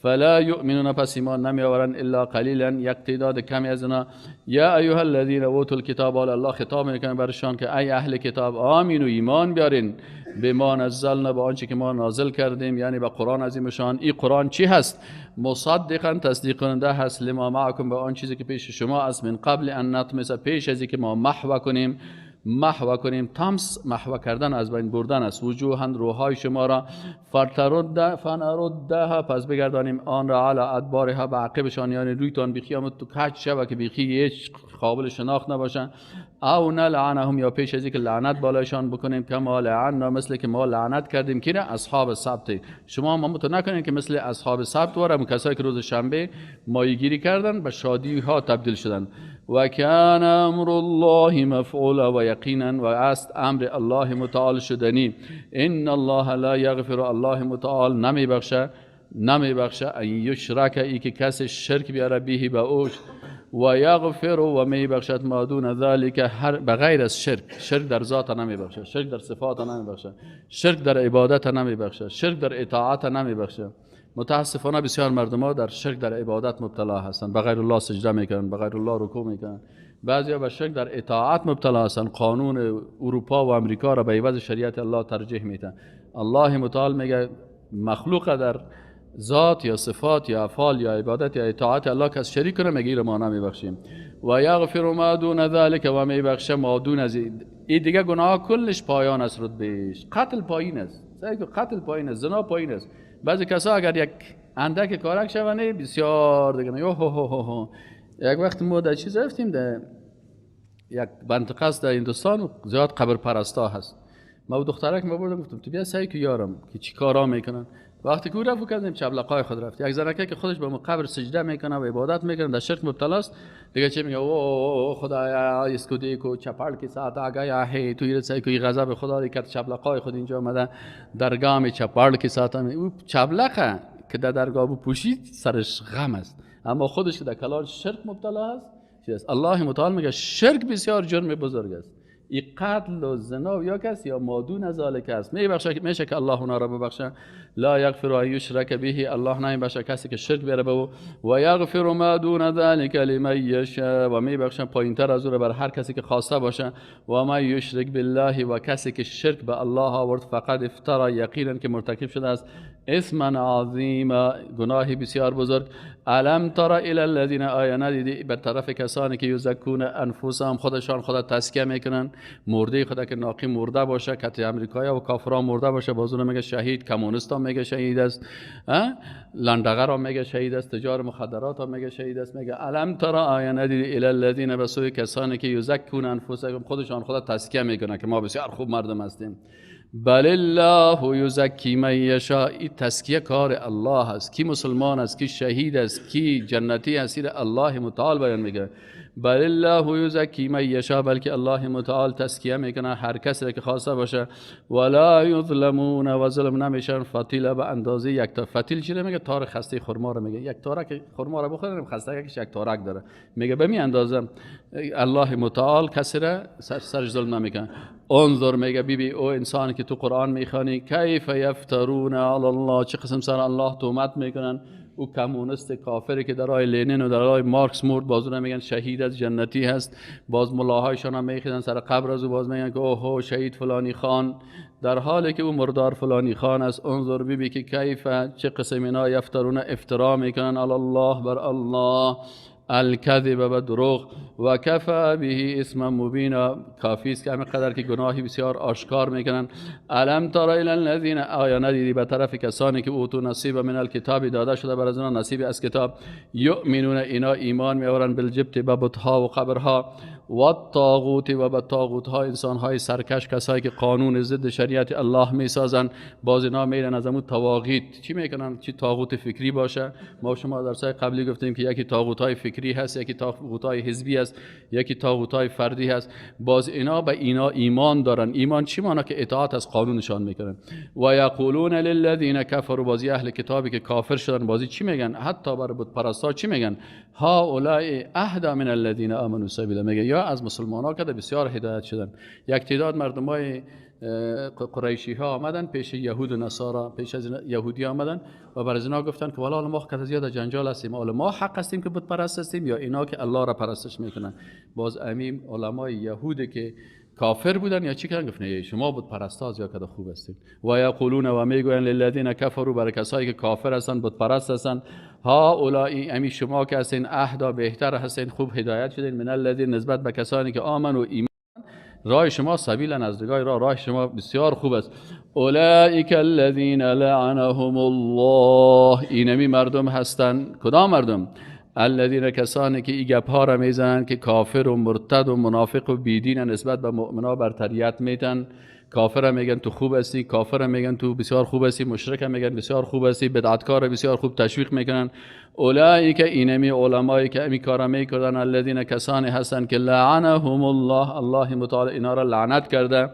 Speaker 1: فلا یؤمنون، پس ایمان نمی آورن الا قلیلا، یک تعداد کمی از اینا. یا ایها الذین اوتوا الکتاب، الله خطاب میکنه برشان که ای اهل کتاب، آمینو، ایمان بیارین، به ما نزلنا، به آنچه که ما نازل کردیم، یعنی به قرآن عظیمشان. این قرآن چی هست؟ مصدقا، تصدیق کننده هست، لما معکم، به آن چیزی که پیش شما است، من قبل ان نطمس، پیش از که ما محو کنیم. تمس محو کردن، از بین بردن است. وجوها، روحای شما را. فنردها، پس بگردانیم آن را علی ادبارها، به عقبشان، یعنی رویتان بی قیامت تو کج شود که بیخی هیچ قابل شناخت نباشن. او نلعنهم، یا پیش از که لعنت بالایشان بکنیم، کما لعنا، مثل که ما لعنت کردیم کی را؟ اصحاب سبت. شما ممتو نکنید که مثل اصحاب سبت و کسایی که روز شنبه ماهیگیری کردن به شادی ها تبدیل شدن. و کان امر الله مفعولا، و یقینا و است امر الله متعال شدنی. ان الله لا یغفر، الله متعال نمیبخشه ان یشرک، ای که کسی شرک بیاره به با اوش، و یغفر، و میبخشد ما دون ذلک، بغیر از شرک در ذات نمیبخشه، شرک در صفات نمیبخشه، شرک در عبادت نمیبخشه، شرک در اطاعت نمیبخشه. متاسفانه بسیار مردم ها در شرک در عبادت مبتلا هستند، بغیر الله سجده میکنن، بغیر الله رکوع میکنن. بعضیا به شرک در اطاعت مبتلا هستند، قانون اروپا و امریکا را به عوض شریعت الله ترجیح میدن. الله متعال میگه مخلوق در ذات یا صفات یا افعال یا عبادت یا اطاعت الله کس شریک کنه، میگه ما نمیبخشیم. و یغفر ما دون ذلک، و میبخشه ما دون از این دیگه گناه کلش پایان است، رتبهش قتل پایین است، قتل پایین است، زنا پایین است. بعضی کسا اگر یک اندک کارک شونه بسیار دیگه یک وقت ما در چیز رفتیم، در یک منطقه است در هندوستان زیاد قبر پرستا هست. ما دخترک ما بردم گفتم تو بیا سعی که یارم که چی کارا میکنن. وقتی که رفت کردیم چبلقای خود رفت، یک زنکه که خودش به قبر سجده میکنه و عبادت میکنه، در شرک مبتلا است دیگه. چه میگه؟ او خدایا اسکو دیکو چپال کی ساعت آگایا ہے، تو یہ سعی که غضب خدا ری کرد، چبلقای خود اینجا اومده درگاه می چپال کی ساعت او چبلقه که در درگاه پوشید سرش غم است، اما خودش که در کلان شرک مبتلا است. الله متعال میگه شرک بسیار جرم بزرگ است. این قتل و زنا یا کس یا مادون از ذالک است، میشه که الله اونا را ببخشه. لا یغفر ان یشرک به، الله نمیبخشه کسی که شرک بیاره به او. و یغفر ما دون ذلک لمن یشاء، و میبخشه پایینتر از او بر هر کسی که خواسته باشه. و من یشرک بالله، و کسی که شرک به الله آورد، فقط افترا، یقینا که مرتکب شده است، اسما عظیما، گناهی بسیار بزرگ. الم تر الی الذین، آیا ندیدی به طرف کسانی که یزکون انفسهم، خودشان خدا تزکیه میکنن، مرده خدا که ناقی مرده باشه، کتی امریکایا و کافران مرده باشه، بازون میگه شهید، کمونیست ها میگه شهید است، لندغر ها میگه شهید است، تجار مخدرات ها میگه شهید است. میگه الم تر، آیا ندیدی الی الذین، به سوی کسانی که یزکون انفسهم، خودشان خدا تزکیه میکنن که ما بسیار خوب مردم هستیم. بل الله یزکی من یشاء، این تزکیه کار الله است. کی مسلمان است، کی شهید است، کی جنتی است، الله متعال بیان میگه. بل الله یزکی من یشاء، بلکه الله متعال تزکیه میکنه هر کسی که خواسته باشه. ولا یظلمون، و ظلم نمیشن فتیل، به اندازه یک تا. فتیل چیه؟ میگه تار خسته خرما رو میگه، یک تارک خرما رو بخوریم خستگیش یک تارک داره، میگه به می اندازه الله متعال کسی را سرش ظلم نمیکنه. انظر، میگه بی او انسانی که تو قرآن میخوانی، کیف یفترون علی الله، چه قسم سر الله تهمت میکنن. او کمونیست کافری که در راه لنین و در راه مارکس مرد، بازو میگن شهید از جنتی هست، باز ملاهایشان هم میخیدن سر قبر از او، باز میگن که اوه شهید فلانی خان، در حالی که او مردار فلانی خان است. انظر بی که کیف، چه قسم اینا یفترون افترا میکنن علی الله، بر الله، الکذب، و دروغ. و کفى به اسم مبینا، کافی است که همینقدر که گناهی بسیار آشکار میکنن. الم تر الی الذین، آیا ندیدی به طرف کسانی که اوتو نصیب من الکتاب، داده شده بر از اونها نصیب از کتاب، یؤمنون، اینا ایمان میآورن، بالجبت، به بتها و قبرها، و الطاغوت و به طاغوت ها انسان های سرکش، کسایی که قانون ضد شریعت الله میسازن، باز اینا میرن از همون طواغیت چی میکنن، چی طاغوت فکری باشه. ما شما در سال قبلی گفتیم که یکی طاغوت های فکری هست، یکی طاغوت های حزبی هست، یکی طاغوت های فردی هست. باز اینا به اینا ایمان دارن. ایمان چی معنی؟ که اطاعت از قانونشان میکنن. و یقولون للذین کفروا، بازی اهل کتابی که کافر شدن بازی چی میگن؟ حتی بر بت پرستا چی میگن؟ هؤلاء اهدی من الذین آمنوا سبیلا، میگه یا از مسلمان‌ها که بسیار هدایت شدن. یک تعداد مردمای قریشی ها آمدن پیش یهود و نصارا، پیش از یهودی آمدن و بر از اینا گفتن که والا ما خیلی زیاد جنجال هستیم، حالا ما حق هستیم که بت پرست هستیم یا اینا که الله را پرستش میکنن؟ باز امیم علمای یهودی که کافر بودن یا چی کردن؟ گفتن شما بت پرستا یا کده خوب هستین. و یقولون، و میگوین للذین کفروا، برای کسایی که کافر هستن بت پرست هستن، ها اولائی، امی شما که هستین اهدا بهتر هستین، خوب هدایت شدین، من الذین، نسبت به کسانی که آمن و ایمان، راه شما سبیلا، نزدیکای راه شما بسیار خوب است. اولئک الذین لعنهم الله، اینمی مردم هستند. کدام مردم؟ الذین، کسانی که این گپ ها را میزنن که کافر و مرتد و منافق و بیدین نسبت به مؤمنا برتریت میتن. کافر میگن تو خوب هستی، کافر میگن تو بسیار خوب هستی، مشرک میگن بسیار خوب هستی، بدعتکار بسیار خوب تشویق میکنن. اولئک، اینمی علمایی که امی کارا میکردن، الذین، کسانی هستن که لعنهم الله، الله متعال اینا را لعنت کرده،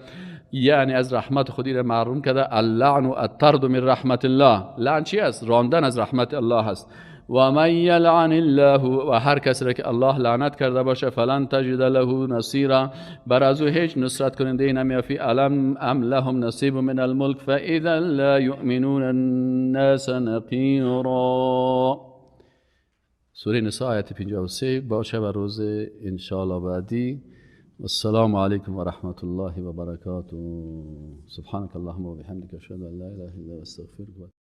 Speaker 1: یعنی از رحمت خودی را محروم کرده. اللعن و الطرد من رحمت الله، لعن چی است؟ راندن از رحمت الله است. و من یلعن الله، و هر کسی را که الله لعنت کرده باشه، فلن تجد له نصیرا، بر از او هیچ نصرت کننده نمیافی. الم ام لهم نصیب من الملک فاذا لا یؤمنون الناس نقیرا. سوره نساء آیت 53 باشه بر روز ان شاء الله بعدی. والسلام علیکم و رحمت الله و برکاته. سبحانك اللهم و بحمدک، اشهد ان لا اله الا انت، استغفرک.